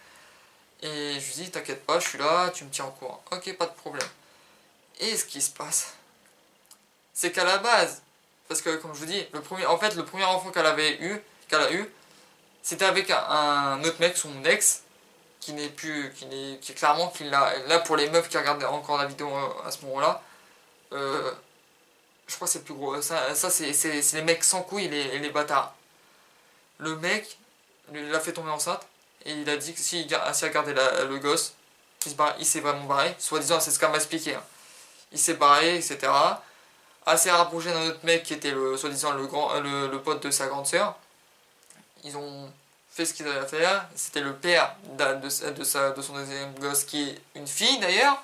et je lui dis t'inquiète pas, je suis là, tu me tiens au courant, ok pas de problème. Et ce qui se passe, c'est qu'à la base, parce que comme je vous dis, le premier enfant qu'elle a eu, c'était avec un autre mec, son ex, qui est clairement qui l'a. Là pour les meufs qui regardent encore la vidéo à ce moment-là, je crois que c'est le plus gros. Ça c'est les mecs sans couilles et les bâtards. Le mec, il l'a fait tomber enceinte et il a dit que s'il a gardé le gosse, il s'est vraiment barré. Soi-disant, c'est ce qu'elle m'a expliqué, hein. Il s'est barré, etc. Assez rapproché d'un autre mec qui était soi-disant le pote de sa grande sœur. Ils ont fait ce qu'ils avaient à faire. C'était le père de son deuxième gosse, qui est une fille d'ailleurs.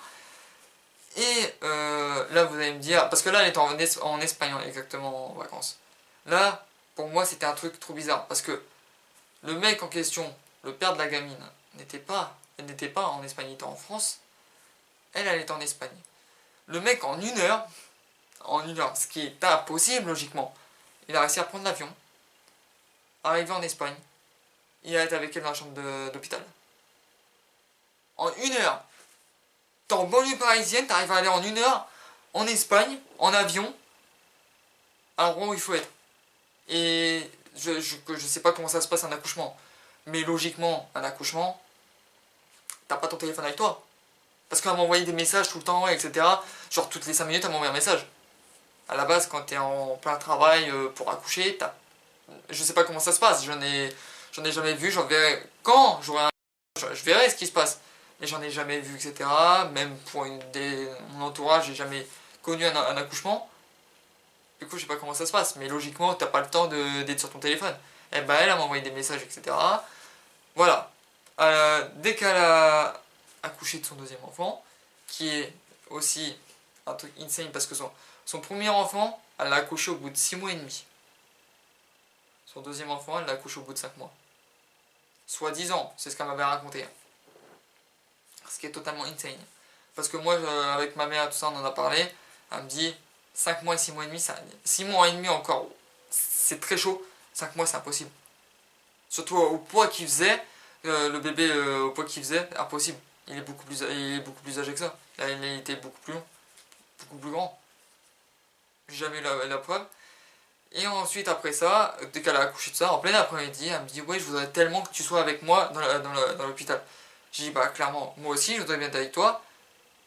Et là, vous allez me dire, parce que là, elle était en Espagne exactement en vacances. Là, pour moi, c'était un truc trop bizarre. Parce que le mec en question, le père de la gamine, elle n'était pas en Espagne, il était en France. Elle était en Espagne. Le mec, en une heure, ce qui est impossible logiquement, il a réussi à prendre l'avion, arriver en Espagne, et à être avec elle dans la chambre d'hôpital. En une heure. T'es en banlieue parisienne, t'arrives à aller en une heure en Espagne, en avion, à l'endroit où il faut être. Et je sais pas comment ça se passe un accouchement, mais logiquement, un accouchement, t'as pas ton téléphone avec toi. Parce qu'elle m'a envoyé des messages tout le temps, etc. Genre toutes les 5 minutes, elle m'envoie un message. À la base, quand t'es en plein travail pour accoucher, je sais pas comment ça se passe, j'en ai jamais vu, j'en verrai quand j'aurai un... Je verrai ce qui se passe. Mais j'en ai jamais vu, etc. Même pour mon entourage, j'ai jamais connu un accouchement. Du coup, je sais pas comment ça se passe. Mais logiquement, t'as pas le temps d'être sur ton téléphone. Et bah, elle m'a envoyé des messages, etc. Voilà. Dès qu'elle a accouché de son deuxième enfant, qui est aussi un truc insane parce que son premier enfant, elle l'a accouché au bout de 6 mois et demi. Son deuxième enfant, elle l'a accouché au bout de 5 mois. Soi-disant, c'est ce qu'elle m'avait raconté. Ce qui est totalement insane. Parce que moi, avec ma mère, tout ça, on en a parlé. Elle me dit 5 mois et 6 mois et demi, 6 mois et demi encore, c'est très chaud. 5 mois, c'est impossible. Surtout au poids qu'il faisait, le bébé au poids qu'il faisait, impossible. Il est beaucoup plus âgé que ça. Là, il était beaucoup plus long, beaucoup plus grand. J'ai jamais eu la preuve. Et ensuite, après ça, dès qu'elle a accouché de ça, en plein après-midi, elle me dit ouais, je voudrais tellement que tu sois avec moi dans l'hôpital. J'ai dit bah clairement, moi aussi, je voudrais bien être avec toi.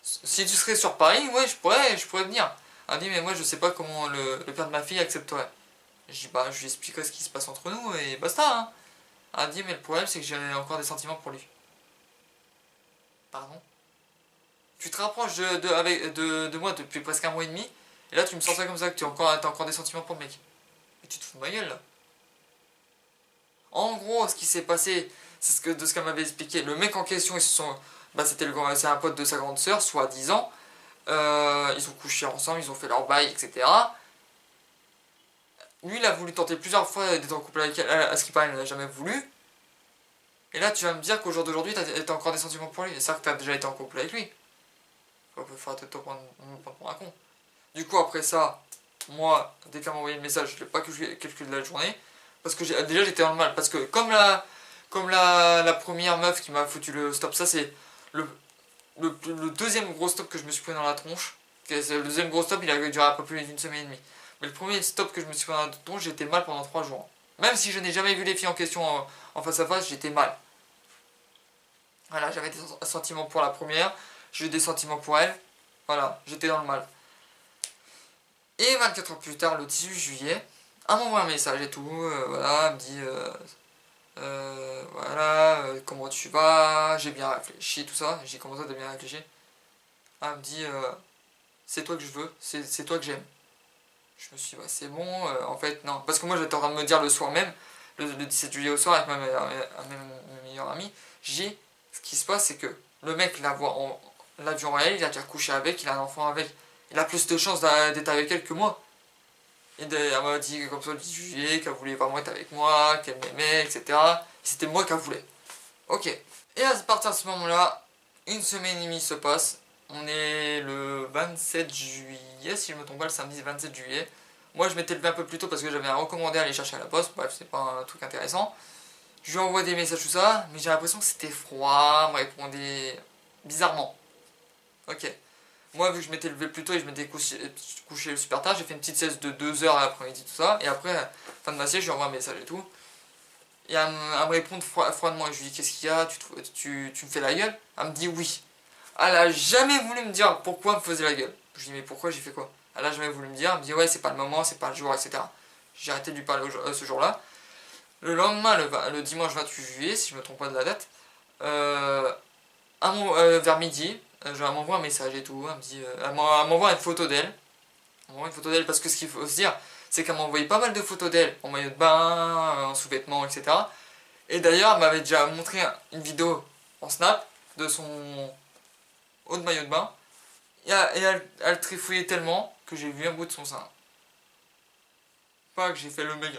Si tu serais sur Paris, ouais, je pourrais venir. Elle me dit mais moi, je sais pas comment le père de ma fille accepterait. J'ai dit bah je lui expliquerai ce qui se passe entre nous et basta, hein. Elle me dit mais le problème, c'est que j'ai encore des sentiments pour lui. Pardon? Tu te rapproches de moi depuis presque un mois et demi, et là tu me sens ça comme ça, que t'as encore des sentiments pour le mec. Mais tu te fous de ma gueule là. En gros, ce qui s'est passé, c'est de ce qu'elle m'avait expliqué. Le mec en question, c'est un pote de sa grande sœur, soi-disant. Ils ont couché ensemble, ils ont fait leur bail, etc. Lui, il a voulu tenter plusieurs fois d'être en couple avec elle. À ce qui paraît, il n'a jamais voulu. Et là, tu vas me dire qu'au jour d'aujourd'hui, t'as encore des sentiments pour lui. C'est ça que t'as déjà été en couple avec lui. Faudra te prendre pour un con. Du coup, après ça, moi, dès qu'elle m'a envoyé le message, je ne l'ai pas calculé de la journée. Parce que déjà, j'étais dans le mal. Parce que comme la première meuf qui m'a foutu le stop, ça c'est le deuxième gros stop que je me suis pris dans la tronche. Le deuxième gros stop, il a duré un peu plus d'une semaine et demie. Mais le premier stop que je me suis pris dans la tronche, j'étais mal pendant 3 jours. Même si je n'ai jamais vu les filles en question en face à face, j'étais mal. Voilà, j'avais des sentiments pour la première, j'ai eu des sentiments pour elle. Voilà, j'étais dans le mal. Et 24 heures plus tard, le 18 juillet, elle m'envoie un message et tout, voilà, elle me dit, voilà, comment tu vas, j'ai bien réfléchi, tout ça. J'ai commencé à bien réfléchir. Elle me dit, c'est toi que je veux, c'est toi que j'aime. Je me suis dit, ouais, c'est bon, en fait, non. Parce que moi, j'étais en train de me dire le soir même, le 17 juillet au soir, avec ma meilleure amie, j'ai dit, ce qui se passe, c'est que le mec l'a vu en réel, il a déjà couché avec, il a un enfant avec. Il a plus de chances d'être avec elle que moi. Et elle m'a dit comme ça le 18 juillet, qu'elle voulait vraiment être avec moi, qu'elle m'aimait, etc. Et c'était moi qu'elle voulait. Ok. Et à partir de ce moment-là, une semaine et demie se passe. On est le 27 juillet, si je me trompe pas, le samedi 27 juillet. Moi, je m'étais levé un peu plus tôt parce que j'avais un recommandé à aller chercher à la poste. Bref, c'est pas un truc intéressant. Je lui envoie des messages, tout ça, mais j'ai l'impression que c'était froid, elle me répondait bizarrement. Ok. Moi, vu que je m'étais levé plus tôt et je m'étais couché super tard, j'ai fait une petite sieste de 2 heures à l'après-midi, tout ça. Et après, fin de ma sieste, je lui envoie un message et tout. Et elle me répond froidement. Et je lui dis, qu'est-ce qu'il y a, tu me fais la gueule? Elle me dit oui. Elle a jamais voulu me dire pourquoi elle me faisait la gueule. Je lui dis, mais pourquoi j'ai fait quoi? Elle a jamais voulu me dire. Elle me dit, ouais, c'est pas le moment, c'est pas le jour, etc. J'ai arrêté de lui parler ce jour-là. Le lendemain, le dimanche 28 juillet, si je me trompe pas de la date, vers midi, elle m'envoie un message et tout. Elle me dit, elle m'envoie une photo d'elle. Elle m'envoie une photo d'elle parce que ce qu'il faut se dire, c'est qu'elle m'a envoyé pas mal de photos d'elle en maillot de bain, en sous-vêtements, etc. Et d'ailleurs, elle m'avait déjà montré une vidéo en snap de son haut de maillot de bain. Et elle trifouillait tellement que j'ai vu un bout de son sein. Pas que j'ai fait le mec.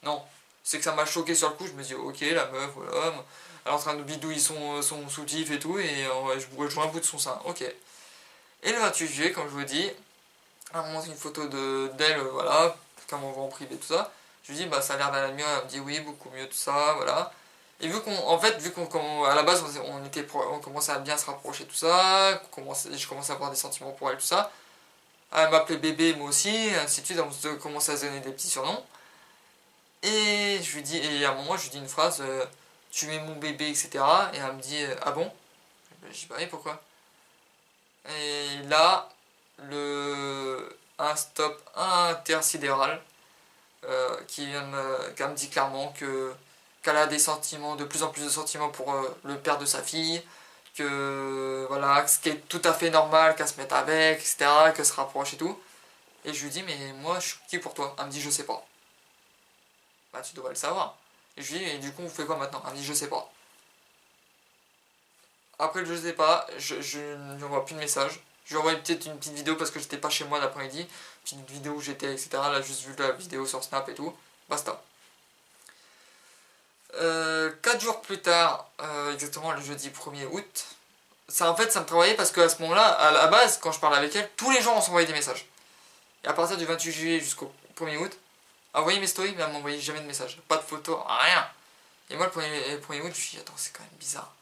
Non, c'est que ça m'a choqué sur le coup. Je me dis, ok, la meuf, voilà. Elle est en train de bidouiller son soutif et tout. Et je vois un bout de son sein. Ok. Et le 28 juillet, comme je vous dis, elle me montre une photo d'elle, voilà, qu'elle m'envoie en privé, tout ça. Je lui dis, bah ça a l'air d'aller mieux. Elle me dit, oui, beaucoup mieux, tout ça, voilà. Et vu qu'on, à la base, on commençait à bien se rapprocher, tout ça, je commençais à avoir des sentiments pour elle, tout ça. Elle m'appelait bébé, moi aussi, ainsi de suite, on se commençait à se donner des petits surnoms. Et je lui dis, et à un moment, je lui dis une phrase, tu mets mon bébé, etc. Et elle me dit, ah bon? Je dis, bah oui, pourquoi? Et là, un stop intersidéral qui me dit clairement qu'elle a des sentiments, de plus en plus de sentiments pour le père de sa fille, que voilà, ce qui est tout à fait normal qu'elle se mette avec, etc., qu'elle se rapproche et tout. Et je lui dis, mais moi je suis qui pour toi? Elle me dit, je sais pas. Bah tu devrais le savoir. Et je lui dis, et du coup on fait quoi maintenant? Elle me dit, je sais pas. Après je sais pas, je ne lui envoie plus de message. Je lui envoie peut-être une petite vidéo parce que j'étais pas chez moi l'après-midi. Petite vidéo où j'étais, etc. Elle a juste vu la vidéo sur Snap et tout. Basta. 4 jours plus tard, exactement le jeudi 1er août, en fait ça me travaillait parce qu'à ce moment-là, à la base, quand je parlais avec elle, tous les jours on s'envoyait des messages. Et à partir du 28 juillet jusqu'au 1er août, elle envoyait mes stories, mais elle m'envoyait jamais de messages. Pas de photos, rien. Et moi, le 1er août, je me suis dit, attends, c'est quand même bizarre.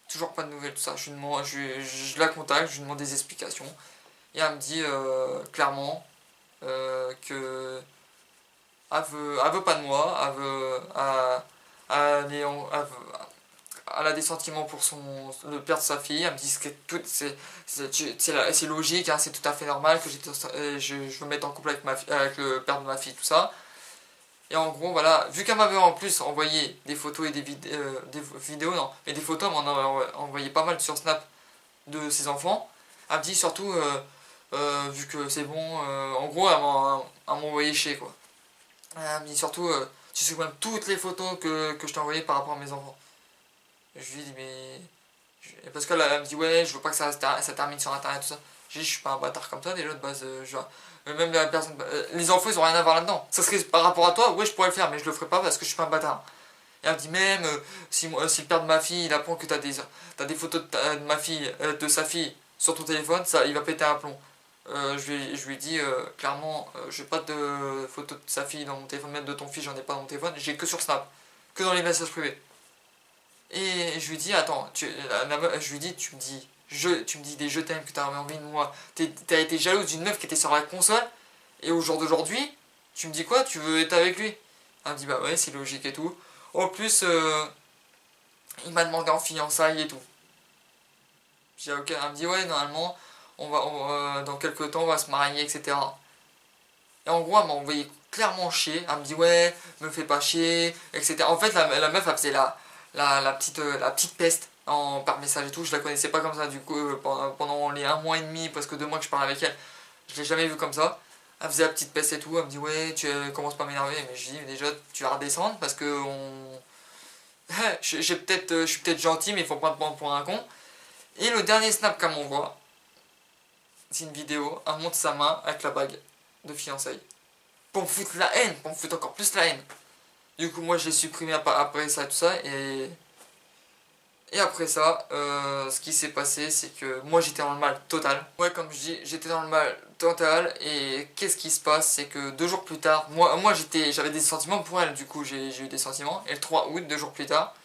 Toujours pas de nouvelles, tout ça. Je la contacte, je lui demande des explications. Et elle me dit clairement que elle veut pas de moi, elle a des sentiments pour le père de sa fille. Elle me dit que c'est logique, hein, c'est tout à fait normal que je me mette en couple avec le père de ma fille, tout ça. Et en gros, voilà, vu qu'elle m'avait en plus envoyé des photos et des vidéos, non, mais des photos, elle m'en a envoyé pas mal sur Snap de ses enfants. Elle me dit surtout, vu que c'est bon, en gros, elle m'a envoyé chier, quoi. Elle me dit surtout, tu sais même toutes les photos que je t'ai envoyées par rapport à mes enfants. Je lui dis, mais. Parce qu'elle elle me dit, ouais, je veux pas que ça termine sur internet, tout ça. J'ai dit, je suis pas un bâtard comme toi, déjà de base. Même la personne. Les enfants, ils ont rien à voir là-dedans. Ça serait par rapport à toi, ouais, je pourrais le faire, mais je le ferai pas parce que je suis pas un bâtard. Et elle me dit, même si le père de ma fille, il apprend que t'as des photos de ma fille, de sa fille sur ton téléphone, ça, il va péter un plomb. Je lui ai dit clairement, j'ai pas de photos de sa fille dans mon téléphone, même de ton fils, j'en ai pas dans mon téléphone, j'ai que sur Snap, que dans les messages privés. Et je lui dis, attends, je lui dis, tu me dis des je t'aime que t'as envie de moi. T'as été jalouse d'une meuf qui était sur la console, et au jour d'aujourd'hui, tu me dis quoi? Tu veux être avec lui? Elle me dit, bah ouais, c'est logique et tout. En plus, il m'a demandé en fiançailles et tout. J'ai dit, ok, elle me dit, ouais, normalement, dans quelques temps on va se marier, etc. Et en gros elle m'a envoyé clairement chier, elle me dit ouais, me fais pas chier, etc. En fait la meuf elle faisait la petite peste par message et tout, je la connaissais pas comme ça du coup pendant les 1 mois et demi, presque 2 mois que je parlais avec elle, je l'ai jamais vue comme ça. Elle faisait la petite peste et tout, elle me dit ouais tu commences pas à m'énerver, mais je dis déjà tu vas redescendre parce que je suis peut-être gentil mais il faut pas me prendre pour un con. Et le dernier snap qu'elle m'envoie, c'est une vidéo, elle monte sa main avec la bague de fiançailles. Pour me foutre la haine, pour me foutre encore plus la haine. Du coup moi je l'ai supprimé après ça tout ça et après ça, ce qui s'est passé, c'est que moi j'étais dans le mal total. Ouais, comme je dis, j'étais dans le mal total. Et qu'est-ce qui se passe, c'est que 2 jours plus tard, moi j'avais des sentiments pour elle, du coup j'ai eu des sentiments. Et le 3 août, 2 jours plus tard,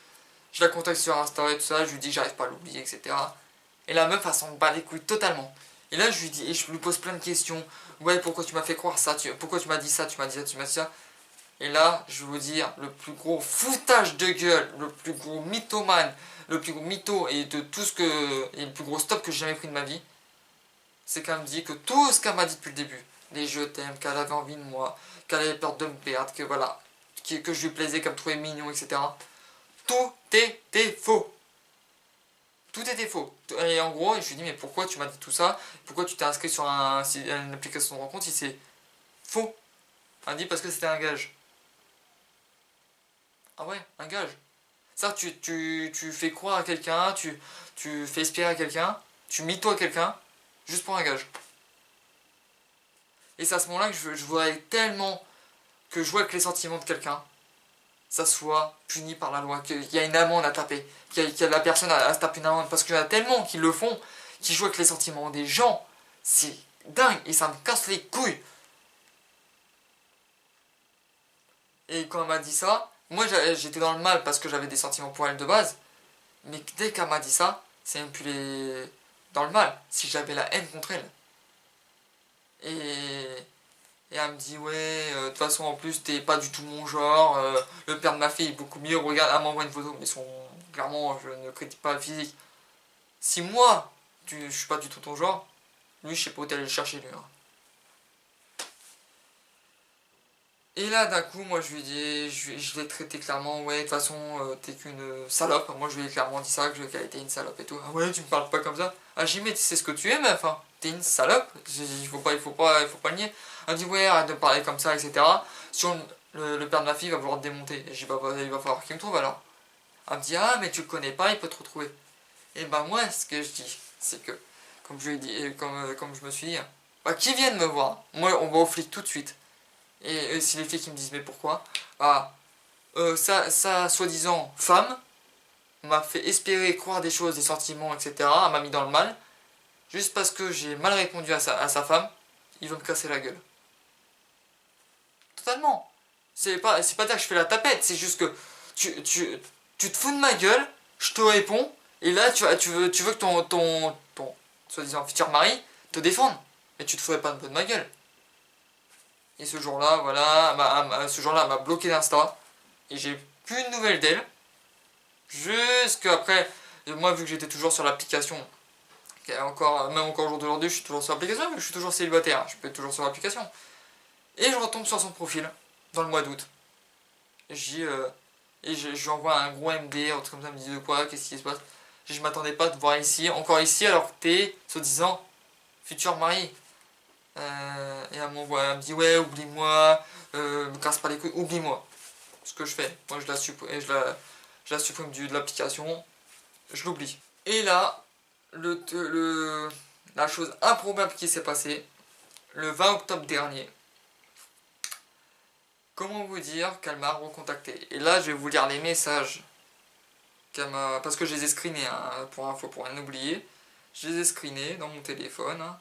je la contacte sur Insta et tout ça, je lui dis que j'arrive pas à l'oublier, etc. Et la meuf, elle s'en bat les couilles totalement. Et là, je lui dis, et je lui pose plein de questions. Ouais, pourquoi tu m'as fait croire ça, pourquoi tu m'as dit ça, tu m'as dit ça, tu m'as dit ça. Et là, je vais vous dire, le plus gros foutage de gueule, le plus gros mythomane, le plus gros mytho et de tout ce que. Et le plus gros stop que j'ai jamais pris de ma vie, c'est qu'elle me dit que tout ce qu'elle m'a dit depuis le début, les je t'aime, qu'elle avait envie de moi, qu'elle avait peur de me perdre, que voilà, que je lui plaisais, qu'elle me trouvait mignon, etc. Tout était faux. Tout était faux. Et en gros, je lui dis, mais pourquoi tu m'as dit tout ça? Pourquoi tu t'es inscrit sur une application de rencontre si c'est faux? Elle me dit parce que c'était un gage. Ah ouais, un gage. Ça, tu fais croire à quelqu'un, tu fais espérer à quelqu'un, tu mytho à quelqu'un, juste pour un gage. Et c'est à ce moment-là que je voudrais tellement que je vois que les sentiments de quelqu'un, ça soit puni par la loi, qu'il y a une amende à taper, qu'il y a la personne à se taper une amende, parce qu'il y en a tellement qui le font, qui jouent avec les sentiments des gens, c'est dingue, et ça me casse les couilles. Et quand elle m'a dit ça, moi j'étais dans le mal parce que j'avais des sentiments pour elle de base, mais dès qu'elle m'a dit ça, c'est même plus dans le mal, si j'avais la haine contre elle. Et, et elle me dit ouais, de toute façon en plus t'es pas du tout mon genre, le père de ma fille est beaucoup mieux, regarde, elle m'envoie une photo, mais clairement je ne critique pas le physique. Si moi, je suis pas du tout ton genre, lui je sais pas où t'es allé le chercher lui. Hein. Et là d'un coup moi je lui dis, je l'ai traité clairement, ouais de toute façon t'es qu'une salope, moi je lui ai clairement dit ça, qu'elle était une salope et tout. Ah ouais tu me parles pas comme ça. Ah j'ai dit mais tu sais ce que tu es meuf, hein. T'es une salope, il faut pas le nier. Elle dit ouais arrête de parler comme ça, etc. Sur le père de ma fille va vouloir te démonter. Et j'ai dit bah il va falloir qu'il me trouve alors. Elle me dit ah mais tu le connais pas, il peut te retrouver. Et bah moi ce que je dis, c'est que, comme je lui ai dit, comme je me suis dit, bah qui vienne me voir, moi on va au flic tout de suite. Et si les filles qui me disent mais pourquoi, bah sa soi-disant femme m'a fait espérer croire des choses, des sentiments, etc. Elle m'a mis dans le mal, juste parce que j'ai mal répondu à sa femme, il veut me casser la gueule. Totalement. C'est pas dire que je fais la tapette, c'est juste que tu te fous de ma gueule, je te réponds, et là tu veux que ton soi-disant futur mari te défende. Mais tu te ferais pas un peu de ma gueule. Et ce jour-là, voilà, ce jour-là, elle m'a bloqué d'Insta. Et j'ai plus de nouvelles d'elle. Jusqu'après, moi, vu que j'étais toujours sur l'application, même encore au jour d'aujourd'hui, je suis toujours sur l'application, mais je suis toujours célibataire, hein, je peux être toujours sur l'application. Et je retombe sur son profil, dans le mois d'août. Je lui envoie un gros MD, un truc comme ça, elle me dit de quoi, qu'est-ce qui se passe. Je m'attendais pas de voir ici, encore ici, alors que t'es, soi-disant, futur mari. Et elle me dit ouais oublie-moi, me casse pas les couilles, oublie-moi. Ce que je fais, moi je la supprime de l'application, je l'oublie. Et là, la chose improbable qui s'est passée, le 20 octobre dernier, comment vous dire qu'elle m'a recontacté. Et là je vais vous lire les messages qu'elle m'a, parce que je les ai screenés, hein, pour info, pour rien oublier. Je les ai screenés dans mon téléphone, hein.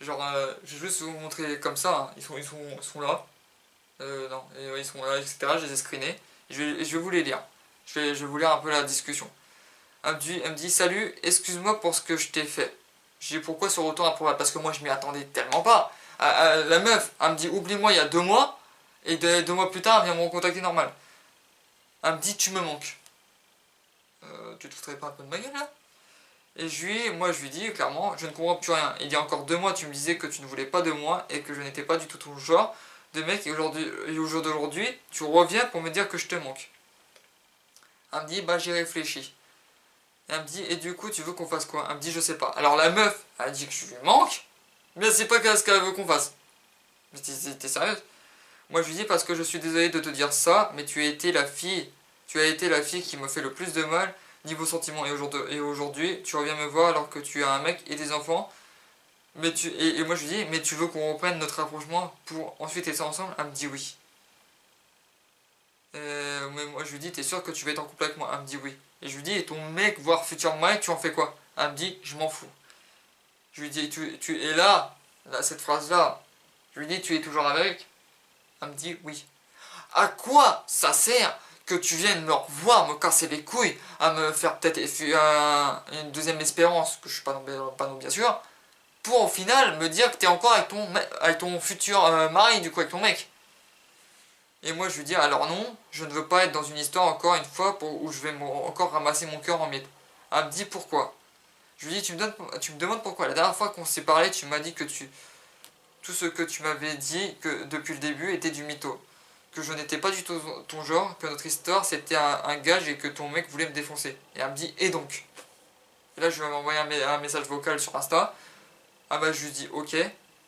Genre, je vais juste vous montrer comme ça, hein. Ils sont là. Non, ils sont là, etc. Je les ai screenés. Je vais vous les lire. Je vais vous lire un peu la discussion. Elle me dit salut, excuse-moi pour ce que je t'ai fait. Je dis pourquoi ce retour improbable? Parce que moi je m'y attendais tellement pas. La meuf, elle me dit oublie-moi il y a 2 mois. Et 2 mois plus tard, elle vient me recontacter normal. Elle me dit tu me manques. Tu te foutrais pas un peu de ma gueule là? Et moi je lui dis clairement, je ne comprends plus rien. Il y a encore 2 mois, tu me disais que tu ne voulais pas de moi et que je n'étais pas du tout ton genre de mec. Et au jour d'aujourd'hui, tu reviens pour me dire que je te manque. Elle me dit, bah j'y réfléchis. Et elle me dit, et du coup, tu veux qu'on fasse quoi? Elle me dit, je sais pas. Alors la meuf, elle dit que je lui manque, mais elle sait pas ce qu'elle veut qu'on fasse. Mais t'es sérieuse? Moi je lui dis, parce que je suis désolé de te dire ça, mais tu as été la fille qui me fait le plus de mal niveau sentiment. Et aujourd'hui, tu reviens me voir alors que tu as un mec et des enfants. Et moi je lui dis, mais tu veux qu'on reprenne notre rapprochement pour ensuite être ensemble? Elle me dit oui. Mais moi je lui dis, t'es sûr que tu vas être en couple avec moi? Elle me dit oui. Et je lui dis, et ton mec, voire futur mari, tu en fais quoi? Elle me dit, je m'en fous. Je lui dis, et là, cette phrase-là, je lui dis, tu es toujours avec? Elle me dit oui. À quoi ça sert que tu viennes me revoir, me casser les couilles, à me faire peut-être une deuxième espérance, que je suis pas non bien sûr, pour au final me dire que t'es encore avec ton futur mari, du coup avec ton mec? Et moi je lui dis, alors non, je ne veux pas être dans une histoire encore une fois où je vais encore ramasser mon cœur en miettes. Elle me dit pourquoi? Je lui dis, tu me demandes pourquoi? La dernière fois qu'on s'est parlé, tu m'as dit que tout ce que tu m'avais dit que depuis le début était du mytho. Que je n'étais pas du tout ton genre, que notre histoire c'était un gage et que ton mec voulait me défoncer. Et elle me dit, et donc? Et là je vais m'envoyer un message vocal sur Insta. Ah bah je lui dis ok.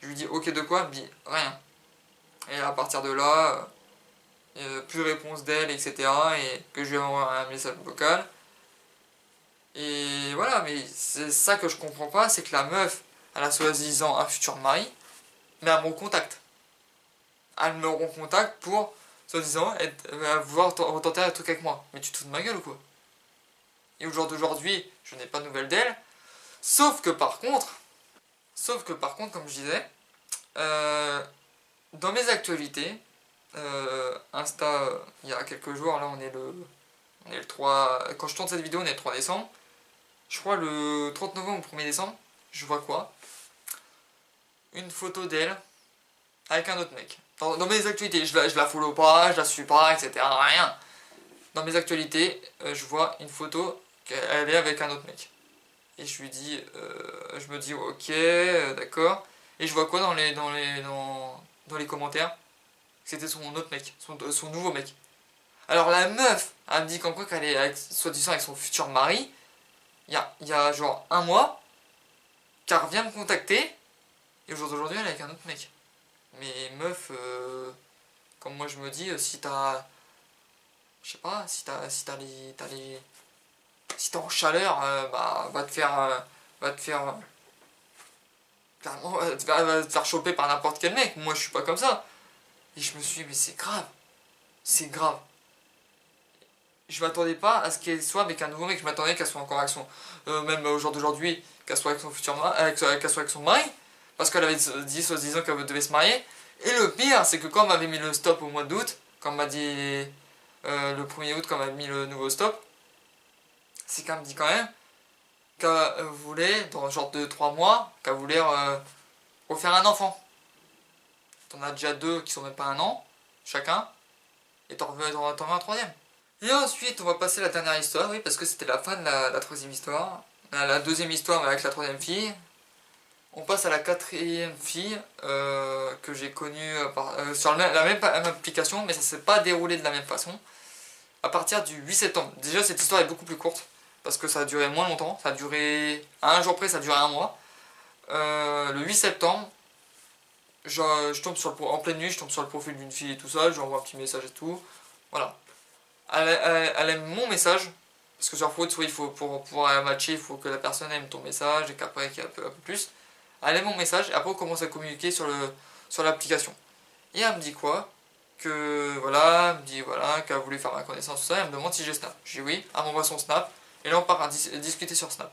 Je lui dis ok de quoi? Elle me dit rien. Et à partir de là, plus de réponse d'elle, etc. Et que je lui envoie un message vocal. Et voilà, mais c'est ça que je comprends pas, c'est que la meuf, elle a soi-disant un futur mari, mais elle me recontacte. Elle me recontacte pour, soi-disant, vouloir retenter un truc avec moi. Mais tu te fous de ma gueule ou quoi? Et au jour d'aujourd'hui, je n'ai pas de nouvelles d'elle. Sauf que par contre, comme je disais, dans mes actualités, Insta, il y a quelques jours, là on est le 3, quand je tourne cette vidéo on est le 3 décembre, je crois le 30 novembre ou 1er décembre, je vois quoi? Une photo d'elle avec un autre mec. Dans mes actualités, je la follow pas, je la suis pas, etc. Rien. Dans mes actualités, je vois une photo qu'elle est avec un autre mec. Et je lui dis, je me dis ok, d'accord. Et je vois quoi dans les commentaires? C'était son autre mec, son nouveau mec. Alors la meuf, elle me dit qu'en quoi qu'elle est soi-disant avec son futur mari. Il y a genre 1 mois, qu'elle revient me contacter. Et au jour d'aujourd'hui, elle est avec un autre mec. Mais meuf, comme moi je me dis, si t'as... Je sais pas, si t'es en chaleur, bah clairement, va te faire choper par n'importe quel mec. Moi je suis pas comme ça. Et je me suis dit, mais c'est grave. C'est grave. Je m'attendais pas à ce qu'elle soit avec un nouveau mec. Je m'attendais qu'elle soit encore avec son... même au jour d'aujourd'hui, qu'elle soit avec son futur mari, qu'elle soit avec son mari. Parce qu'elle avait dit, soi-disant qu'elle devait se marier. Et le pire, c'est que quand on m'avait mis le stop au mois d'août, quand on m'a dit le 1er août, quand on m'a mis le nouveau stop, c'est qu'elle me dit quand même qu'elle voulait, dans genre de 3 mois, qu'elle voulait refaire un enfant. T'en as déjà 2 qui sont même pas 1 an, chacun, et t'en veux un troisième. Et ensuite, on va passer à la dernière histoire, oui, parce que c'était la fin de la troisième histoire. La deuxième histoire avec la troisième fille. On passe à la quatrième fille que j'ai connue sur la même application, mais ça s'est pas déroulé de la même façon. À partir du 8 septembre. Déjà, cette histoire est beaucoup plus courte, parce que ça a duré moins longtemps. Ça a duré... À un jour près, ça a duré 1 mois. Le 8 septembre, je tombe en pleine nuit, je tombe sur le profil d'une fille et tout ça, je lui envoie un petit message et tout. Voilà. Elle aime mon message, parce que sur Fruits, il faut, pour pouvoir matcher, il faut que la personne aime ton message et qu'après qu'il y ait un peu plus. Elle aime mon message et après on commence à communiquer sur l'application. Et elle me dit quoi? Que voilà, elle me dit voilà, qu'elle a voulu faire ma connaissance, tout ça, elle me demande si j'ai Snap. Je dis oui, elle m'envoie son Snap, et là on part à discuter sur Snap.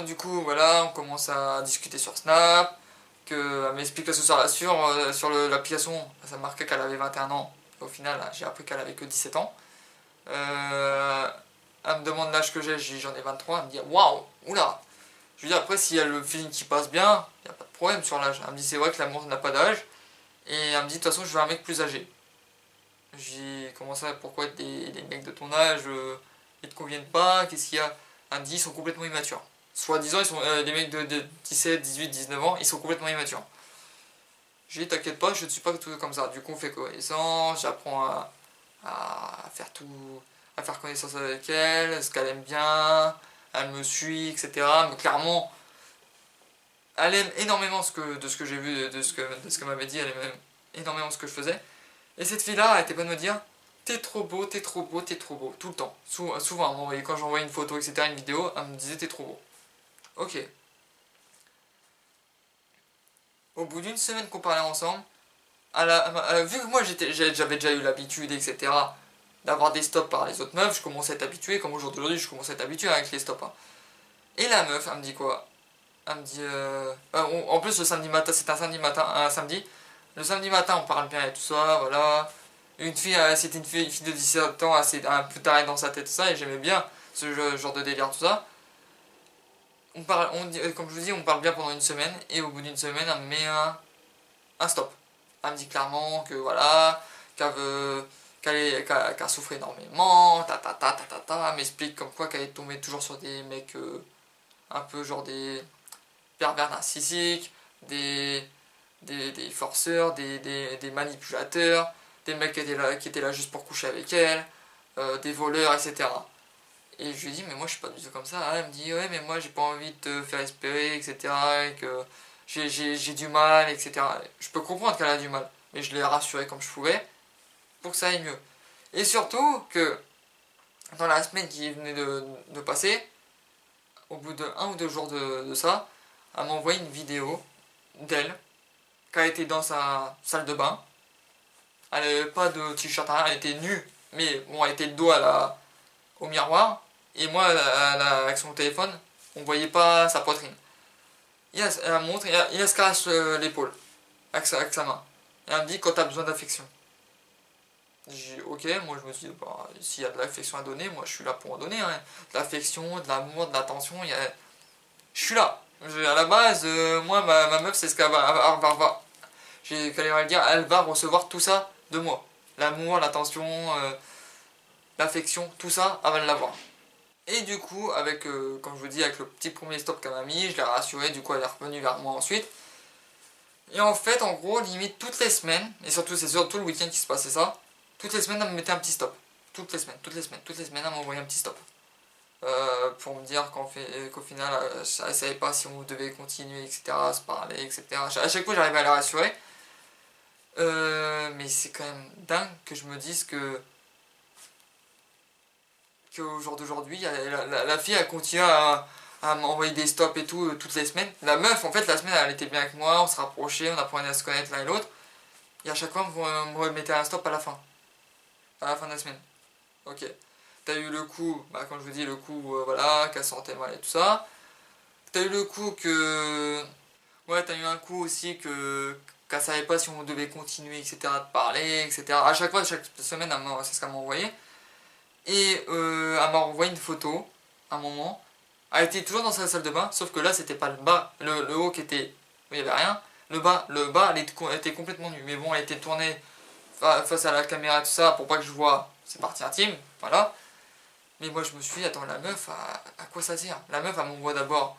Du coup, voilà, on commence à discuter sur Snap, qu'elle m'explique que ce soit sur l'application, ça marquait qu'elle avait 21 ans, et au final, j'ai appris qu'elle avait que 17 ans. Elle me demande l'âge que j'ai, je dis j'en ai 23, elle me dit waouh, oula. Je lui dis après, s'il y a le feeling qui passe bien, il n'y a pas de problème sur l'âge. Elle me dit c'est vrai que l'amour n'a pas d'âge, et elle me dit de toute façon, je veux un mec plus âgé. J'ai comment ça, pourquoi des mecs de ton âge ils te conviennent pas, qu'est-ce qu'il y a? Elle me dit ils sont complètement immatures. Soi-disant, ils sont des mecs de 17, 18, 19 ans, ils sont complètement immatures. J'ai dit, t'inquiète pas, je ne suis pas tout comme ça. Du coup, on fait connaissance, j'apprends à faire tout, à faire connaissance avec elle, ce qu'elle aime bien, elle me suit, etc. Mais clairement, elle aime énormément de ce que j'ai vu, de ce que m'avait dit, elle aime énormément ce que je faisais. Et cette fille-là, elle était pas de me dire, t'es trop beau, t'es trop beau, t'es trop beau, tout le temps. Souvent, quand j'envoyais une photo, etc., une vidéo, elle me disait, t'es trop beau. Ok. Au bout d'une semaine qu'on parlait ensemble, vu que moi j'avais déjà eu l'habitude, etc., d'avoir des stops par les autres meufs, je commençais à être habitué, comme aujourd'hui je commençais à être habitué avec les stops. Hein. Et la meuf, elle me dit quoi? Elle me dit... en plus le samedi matin, c'est un samedi matin, un samedi. Le samedi matin on parle bien et tout ça, voilà. Une fille, c'était une fille de 17 ans, assez, un peu tarée dans sa tête, tout ça, et j'aimais bien ce genre de délire, tout ça. On parle, comme je vous dis, on parle bien pendant une semaine, et au bout d'une semaine, elle me met un stop. Elle me dit clairement que voilà, qu'elle souffre énormément, elle m'explique comme quoi qu'elle est tombée toujours sur des mecs un peu genre des pervers narcissiques, des forceurs, des manipulateurs, des mecs qui étaient là juste pour coucher avec elle, des voleurs, etc. Et je lui dis, mais moi je suis pas du tout comme ça. Elle me dit, ouais, mais moi j'ai pas envie de te faire espérer, etc. Et que j'ai du mal, etc. Je peux comprendre qu'elle a du mal, mais je l'ai rassurée comme je pouvais pour que ça aille mieux. Et surtout que dans la semaine qui venait de passer, au bout de 1 ou 2 jours de ça, elle m'a envoyé une vidéo d'elle, qui était dans sa salle de bain. Elle n'avait pas de t-shirt, rien, elle était nue, mais bon, elle était le dos au miroir. Et moi, avec son téléphone, on voyait pas sa poitrine. Elle montre, il se caresse l'épaule avec sa main. Et elle me dit quand t'as besoin d'affection. J'ai dit ok, moi je me suis dit, bah, s'il y a de l'affection à donner, moi je suis là pour en donner. Hein. De l'affection, de l'amour, de l'attention, je suis là. À la base, moi ma meuf c'est ce qu'elle va dire, elle va recevoir tout ça de moi. L'amour, l'attention, l'affection, tout ça, elle va l'avoir. Et du coup, comme je vous dis, avec le petit premier stop qu'elle m'a mis, je l'ai rassurée, du coup elle est revenue vers moi ensuite. Et en fait, en gros, limite toutes les semaines, et surtout c'est surtout le week-end qui se passait ça, toutes les semaines elle me mettait un petit stop. Toutes les semaines, elle m'envoyait un petit stop. Pour me dire qu'au final, elle ne savait pas si on devait continuer, etc., à se parler, etc. À chaque fois, j'arrivais à la rassurer. Mais c'est quand même dingue que je me dise qu'au jour d'aujourd'hui, la fille a continué à m'envoyer des stops et tout toutes les semaines. La meuf, en fait, la semaine, elle était bien avec moi, on se rapprochait, on apprenait à se connaître l'un et l'autre. Et à chaque fois, on me remettait un stop à la fin de la semaine. Ok. T'as eu le coup, bah, comme je vous dis, le coup, voilà, qu'elle sentait mal et tout ça. T'as eu le coup que... Ouais, t'as eu un coup aussi qu'elle savait pas si on devait continuer, etc., de parler, etc. À chaque fois, chaque semaine, c'est ce qu'elle m'a envoyé. Et elle m'a envoyé une photo, à un moment. Elle était toujours dans sa salle de bain, sauf que là, c'était pas le bas, le haut qui était... Il n'y avait rien. Le bas, elle était complètement nue. Mais bon, elle était tournée face à la caméra et tout ça, pour pas que je vois ses parties intimes, voilà. Mais moi, je me suis dit, attends, la meuf, à quoi ça sert? La meuf, elle m'envoie d'abord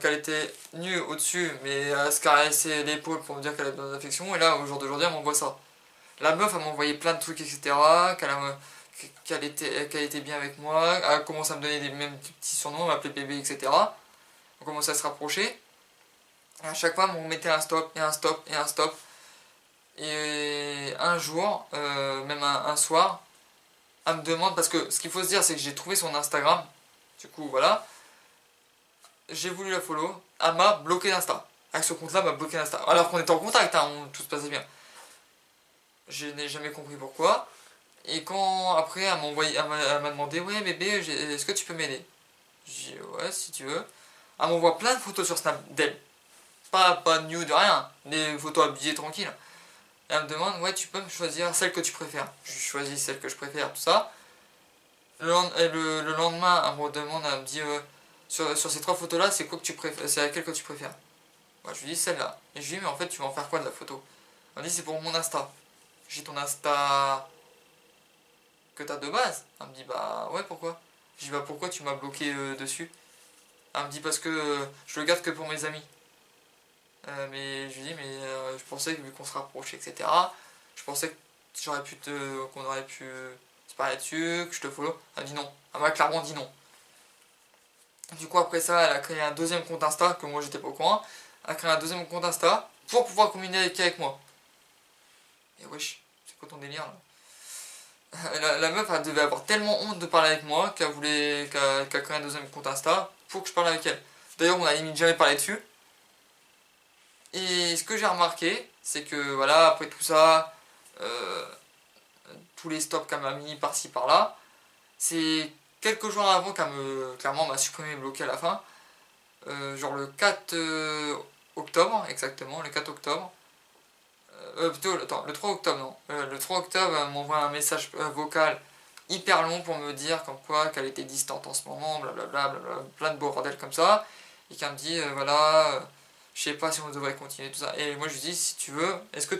qu'elle était nue au-dessus, mais elle se caressait l'épaule pour me dire qu'elle avait besoin d'affection, et là, au jour d'aujourd'hui, elle m'envoie ça. La meuf, elle m'envoyait plein de trucs, etc., qu'elle était bien avec moi, elle commence à me donner des mêmes petits surnoms, elle m'appelait bébé, etc. On commençait à se rapprocher, et à chaque fois, on mettait un stop, et un stop, et un stop. Et un jour, même un soir, elle me demande, parce que ce qu'il faut se dire, c'est que j'ai trouvé son Instagram, du coup, voilà, j'ai voulu la follow, elle m'a bloqué d'Insta. Avec ce compte-là, elle m'a bloqué d'Insta. Alors qu'on était en contact, hein, tout se passait bien. Je n'ai jamais compris pourquoi. Et quand après elle m'a demandé, ouais bébé, est-ce que tu peux m'aider? J'ai dit ouais si tu veux. Elle m'envoie plein de photos sur Snap d'elle. Pas de nude, rien. Des photos habillées tranquilles. Et elle me demande, ouais tu peux me choisir celle que tu préfères. Je choisis celle que je préfère, tout ça. Le lendemain, elle me demande, elle me dit, sur ces 3 photos là, c'est quoi que tu préfères, c'est laquelle que tu préfères? Moi je lui dis celle-là. Et je lui dis, mais en fait tu vas en faire quoi de la photo? Elle me dit, c'est pour mon Insta. J'ai ton Insta que t'as de base. Elle me dit bah ouais pourquoi? Je dis bah pourquoi tu m'as bloqué dessus? Elle me dit parce que je le garde que pour mes amis. Mais je lui dis mais je pensais que vu qu'on se rapprochait, etc. Je pensais que qu'on aurait pu se parler dessus, que je te follow. Elle me dit non. Elle m'a clairement dit non. Du coup après ça, elle a créé un deuxième compte Insta, que moi j'étais pas au courant. Elle a créé un deuxième compte Insta pour pouvoir communiquer avec moi. Et wesh, c'est quoi ton délire là? La meuf, elle devait avoir tellement honte de parler avec moi qu'elle créé un deuxième compte Insta pour que je parle avec elle. D'ailleurs, on a limite jamais parlé dessus. Et ce que j'ai remarqué, c'est que voilà, après tout ça, tous les stops qu'elle m'a mis par-ci par-là, c'est quelques jours avant clairement m'a supprimé et bloqué à la fin. Genre le 4 octobre, exactement, le 4 octobre. Plutôt, attends, le 3 octobre, non. Le 3 octobre, elle m'envoie un message vocal hyper long pour me dire comme quoi qu'elle était distante en ce moment, blablabla, blablabla, plein de bordel comme ça. Et qu'elle me dit, voilà, je sais pas si on devrait continuer tout ça. Et moi je lui dis, si tu veux, est-ce que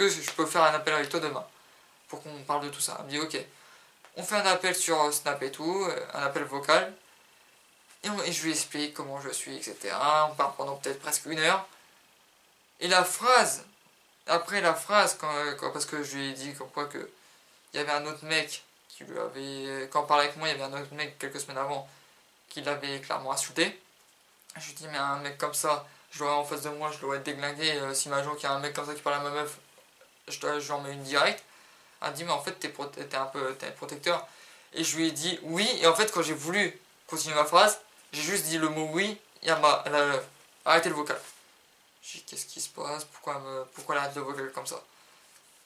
je peux faire un appel avec toi demain pour qu'on parle de tout ça? Elle me dit, ok. On fait un appel sur Snap et tout, un appel vocal. Et je lui explique comment je suis, etc. On parle pendant peut-être presque 1 heure. Et après la phrase, parce que je lui ai dit comme quoi que il y avait un autre mec qui lui avait, quand on parlait avec moi, il y avait un autre mec quelques semaines avant qui l'avait clairement insulté. Je lui ai dit, mais un mec comme ça, je l'aurais en face de moi, je l'aurais déglingué. Si un jour qu'il y a un mec comme ça qui parle à ma meuf, je lui en mets une directe. Elle me dit, mais en fait, t'es protecteur. Et je lui ai dit oui, et en fait, quand j'ai voulu continuer ma phrase, j'ai juste dit le mot oui, et elle a arrêté le vocal. J'ai dit, qu'est-ce qui se passe? Pourquoi elle arrête le vocal comme ça?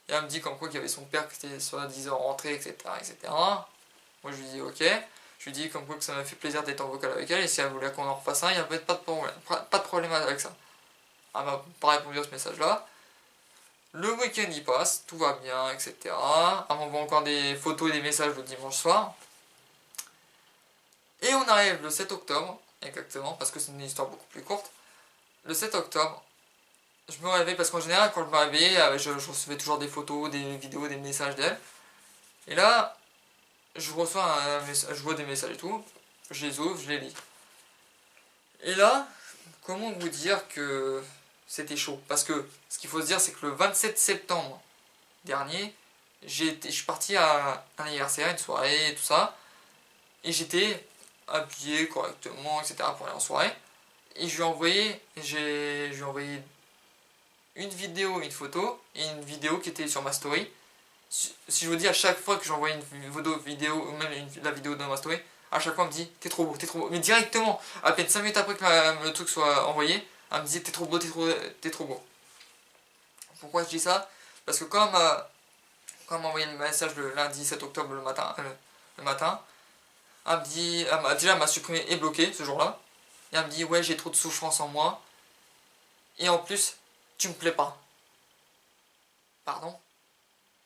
Et elle me dit comme quoi qu'il y avait son père qui était soi-disant rentré, etc., etc. Moi, je lui dis ok. Je lui dis comme quoi que ça m'a fait plaisir d'être en vocal avec elle, et si elle voulait qu'on en refasse un, il n'y avait pas de problème. Pas de problème avec ça. Elle m'a pas répondu à ce message-là. Le week-end il passe, tout va bien, etc. Elle m'envoie encore des photos et des messages le dimanche soir. Et on arrive le 7 octobre, exactement, parce que c'est une histoire beaucoup plus courte. Le 7 octobre, je me réveille, parce qu'en général, quand je me réveillais, je recevais toujours des photos, des vidéos, des messages d'elle. Et là, je vois des messages et tout, je les ouvre, je les lis. Et là, comment vous dire que c'était chaud? Parce que ce qu'il faut se dire, c'est que le 27 septembre dernier, je suis parti à un anniversaire, une soirée, tout ça, et j'étais habillé correctement, etc. pour aller en soirée. Et je lui ai envoyé une vidéo, une photo, et une vidéo qui était sur ma story. Si je vous dis à chaque fois que j'envoie une vidéo, ou même la vidéo dans ma story, à chaque fois elle me dit t'es trop beau, t'es trop beau. Mais directement, à peine 5 minutes après que le truc soit envoyé, elle me disait t'es trop beau, t'es trop beau. Pourquoi je dis ça? Parce que quand elle m'a envoyé le message le lundi 7 octobre le matin, elle m'a supprimé et bloqué ce jour-là. Et elle me dit ouais j'ai trop de souffrance en moi. Et en plus, tu me plais pas. Pardon?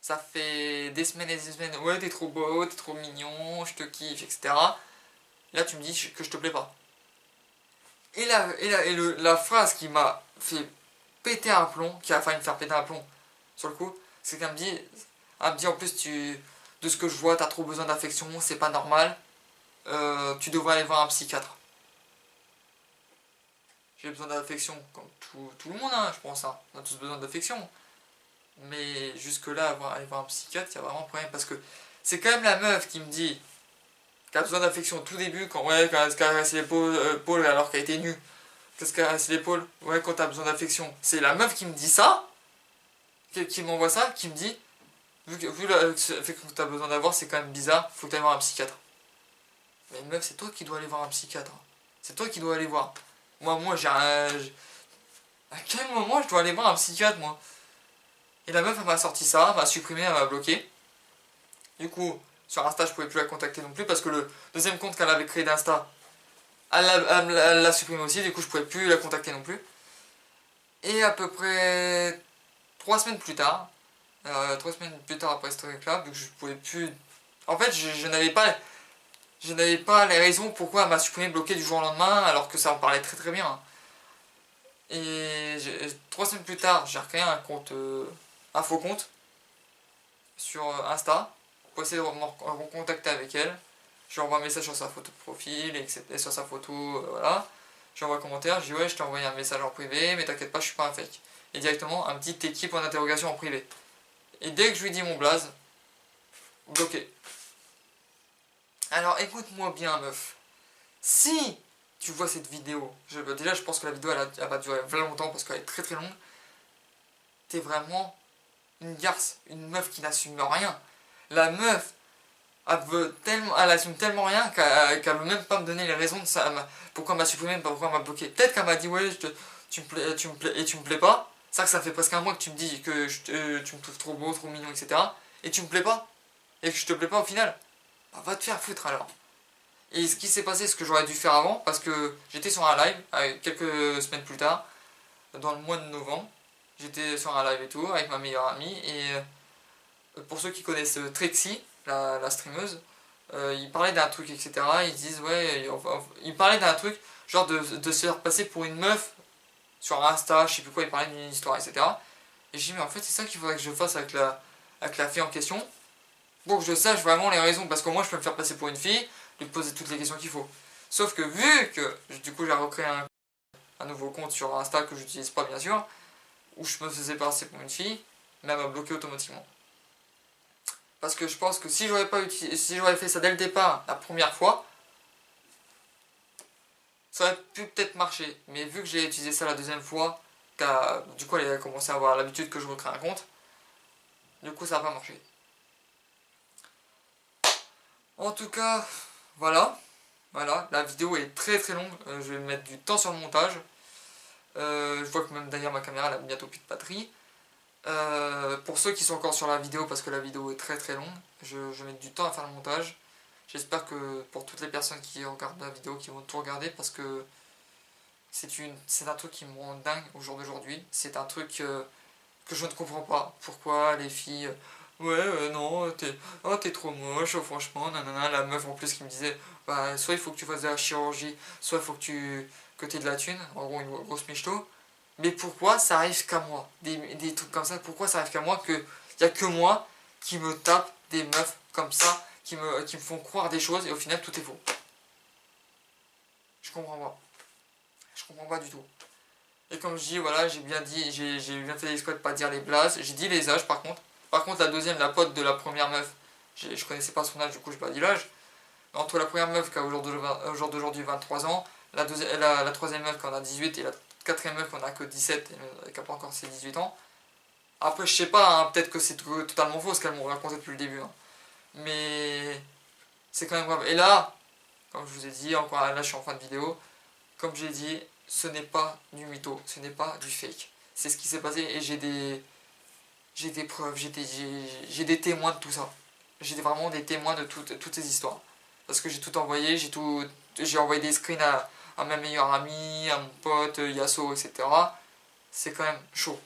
Ça fait des semaines et des semaines, ouais t'es trop beau, t'es trop mignon, je te kiffe, etc. Et là tu me dis que je te plais pas. Et la phrase qui m'a fait péter un plomb, qui a failli me faire péter un plomb sur le coup, c'est qu'elle me dit en plus de ce que je vois, t'as trop besoin d'affection, c'est pas normal, tu devrais aller voir un psychiatre. J'ai besoin d'affection, comme tout le monde, hein, je pense, hein. On a tous besoin d'affection. Mais jusque-là, aller voir un psychiatre, il y a vraiment un problème. Parce que c'est quand même la meuf qui me dit qu'elle a besoin d'affection au tout début, quand elle se caresse l'épaule alors qu'elle était nue. Qu'elle se caresse l'épaule, ouais, quand t'as besoin d'affection. C'est la meuf qui me dit ça, qui m'envoie ça, qui me dit, vu l'affection que t'as besoin d'avoir, c'est quand même bizarre, faut que t'ailles voir un psychiatre. Mais meuf, c'est toi qui dois aller voir un psychiatre. C'est toi qui dois aller voir. Moi, à quel moment je dois aller voir un psychiatre, moi? Et la meuf, elle m'a sorti ça, elle m'a supprimé, elle m'a bloqué. Du coup, sur Insta, je pouvais plus la contacter non plus parce que le deuxième compte qu'elle avait créé d'Insta, elle l'a supprimé aussi, du coup, je pouvais plus la contacter non plus. Et à peu près 3 semaines plus tard, 3 semaines plus tard après ce truc-là, vu que je pouvais plus. En fait, je n'avais pas les raisons pourquoi elle m'a supprimé, bloqué du jour au lendemain, alors que ça en parlait très très bien. Et 3 semaines plus tard, j'ai recréé un compte, un faux compte sur Insta pour essayer de me recontacter avec elle. j'envoie un message sur sa photo de profil, et sur sa photo, voilà. J'envoie un commentaire, je dis ouais, je t'ai envoyé un message en privé, mais t'inquiète pas, je suis pas un fake. Et directement, un petit équipe en interrogation en privé. Et dès que je lui dis mon blaze, bloqué. Alors écoute-moi bien, meuf. Si tu vois cette vidéo, déjà je pense que la vidéo elle va durer vraiment longtemps parce qu'elle est très très longue. T'es vraiment une garce, une meuf qui n'assume rien. La meuf, elle assume tellement rien qu'elle veut même pas me donner les raisons de ça, pourquoi elle m'a supprimé, pourquoi elle m'a bloqué. Peut-être qu'elle m'a dit ouais, tu me plais et tu me plais pas. C'est ça que ça fait presque un mois que tu me dis que tu me trouves trop beau, trop mignon, etc. Et tu me plais pas. Et que je te plais pas au final. Bah, va te faire foutre alors. Et ce qui s'est passé, ce que j'aurais dû faire avant, parce que j'étais sur un live, quelques semaines plus tard, dans le mois de novembre, j'étais sur un live et tout, avec ma meilleure amie, et pour ceux qui connaissent Trixie, la streameuse, ils parlaient d'un truc, etc. Ils disent, ouais, ils parlaient d'un truc, genre de se faire passer pour une meuf sur Insta, je sais plus quoi, ils parlaient d'une histoire, etc. Et j'ai dit, mais en fait, c'est ça qu'il faudrait que je fasse avec la fille en question, pour que je sache vraiment les raisons, parce que moi, je peux me faire passer pour une fille, lui poser toutes les questions qu'il faut. Sauf que vu que, du coup, j'ai recréé un nouveau compte sur Insta que j'utilise pas, bien sûr, où je me faisais passer pour une fille, mais elle m'a bloqué automatiquement. Parce que je pense que si j'aurais fait ça dès le départ, la première fois, ça aurait pu peut-être marcher. Mais vu que j'ai utilisé ça la deuxième fois, du coup elle a commencé à avoir l'habitude que je recrée un compte, du coup ça n'a pas marché. En tout cas, voilà, la vidéo est très très longue, je vais mettre du temps sur le montage. Je vois que même d'ailleurs ma caméra elle a bientôt plus de batterie. Pour ceux qui sont encore sur la vidéo, parce que la vidéo est très très longue, je vais mettre du temps à faire le montage. J'espère que pour toutes les personnes qui regardent la vidéo, qui vont tout regarder, parce que c'est un truc qui me rend dingue au jour d'aujourd'hui. C'est un truc que je ne comprends pas. Pourquoi les filles... ouais, non, t'es trop moche, franchement, nanana. La meuf en plus qui me disait, bah, soit il faut que tu fasses de la chirurgie, soit il faut que t'aies de la thune, en gros une grosse michto. Mais pourquoi ça arrive qu'à moi? Des trucs comme ça, pourquoi ça arrive qu'à moi, qu'il n'y a que moi qui me tape des meufs comme ça, qui me font croire des choses et au final tout est faux? Je comprends pas. Je comprends pas du tout. Et comme je dis, voilà, j'ai bien fait l'exploit de pas dire les blazes. J'ai dit les âges par contre. Par contre, la deuxième, la pote de la première meuf, je connaissais pas son âge, du coup, j'ai pas dit l'âge. Entre la première meuf qui a au jour d'aujourd'hui 23 ans, la troisième meuf qui en a 18 et la quatrième meuf qui en a que 17 et qui n'a pas encore ses 18 ans. Après, je sais pas, hein, peut-être que c'est totalement faux ce qu'elles m'ont raconté depuis le début. Hein. Mais c'est quand même grave. Et là, comme je vous ai dit, encore là, je suis en fin de vidéo. Comme j'ai dit, ce n'est pas du mytho, ce n'est pas du fake. C'est ce qui s'est passé et j'ai des preuves, j'ai des témoins de tout ça. J'ai vraiment des témoins de toutes ces histoires. Parce que j'ai tout envoyé, j'ai envoyé des screens à ma meilleure amie, à mon pote, Yasso, etc. C'est quand même chaud.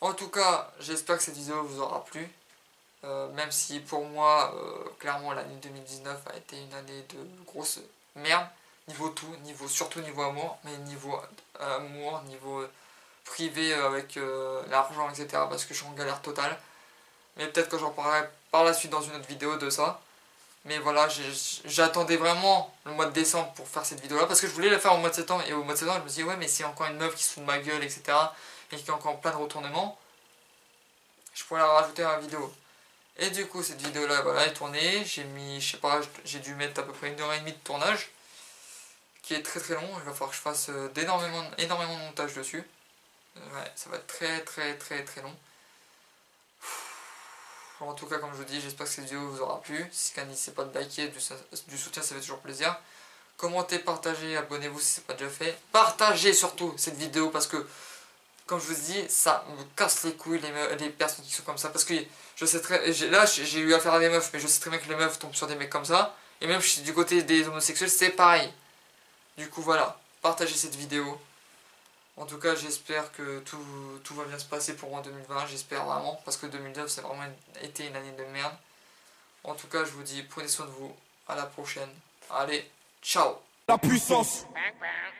En tout cas, j'espère que cette vidéo vous aura plu. Même si pour moi, clairement, l'année 2019 a été une année de grosse merde. Niveau tout, surtout niveau amour, mais niveau amour, niveau privé avec l'argent, etc. Parce que je suis en galère totale. Mais peut-être que j'en parlerai par la suite dans une autre vidéo de ça. Mais voilà, j'attendais vraiment le mois de décembre pour faire cette vidéo là. Parce que je voulais la faire au mois de septembre. Et au mois de septembre, je me suis dit, ouais, mais c'est encore une meuf qui se fout de ma gueule, etc. Et qui a encore plein de retournements. Je pourrais la rajouter à la vidéo. Et du coup, cette vidéo là, voilà, est tournée. J'ai mis, je sais pas, j'ai dû mettre à peu près 1h30 de tournage. Qui est très très long. Il va falloir que je fasse énormément de montage dessus. Ouais, ça va être très long. En tout cas, comme je vous dis, j'espère que cette vidéo vous aura plu. Si n'hésitez pas de liker, du soutien, ça fait toujours plaisir. Commentez, partagez, abonnez-vous si ce n'est pas déjà fait. Partagez surtout cette vidéo parce que, comme je vous dis, ça me casse les couilles les personnes qui sont comme ça. Parce que je sais là, j'ai eu affaire à des meufs, mais je sais très bien que les meufs tombent sur des mecs comme ça. Et même du côté des homosexuels, c'est pareil. Du coup, voilà, partagez cette vidéo. En tout cas, j'espère que tout va bien se passer pour moi en 2020, j'espère vraiment, parce que 2019, ça a vraiment été une année de merde. En tout cas, je vous dis, prenez soin de vous, à la prochaine. Allez, ciao. La puissance,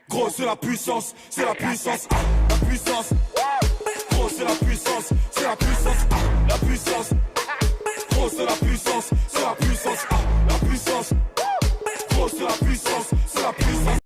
gros c'est la puissance, c'est la puissance, la puissance, gros c'est la puissance, c'est la puissance.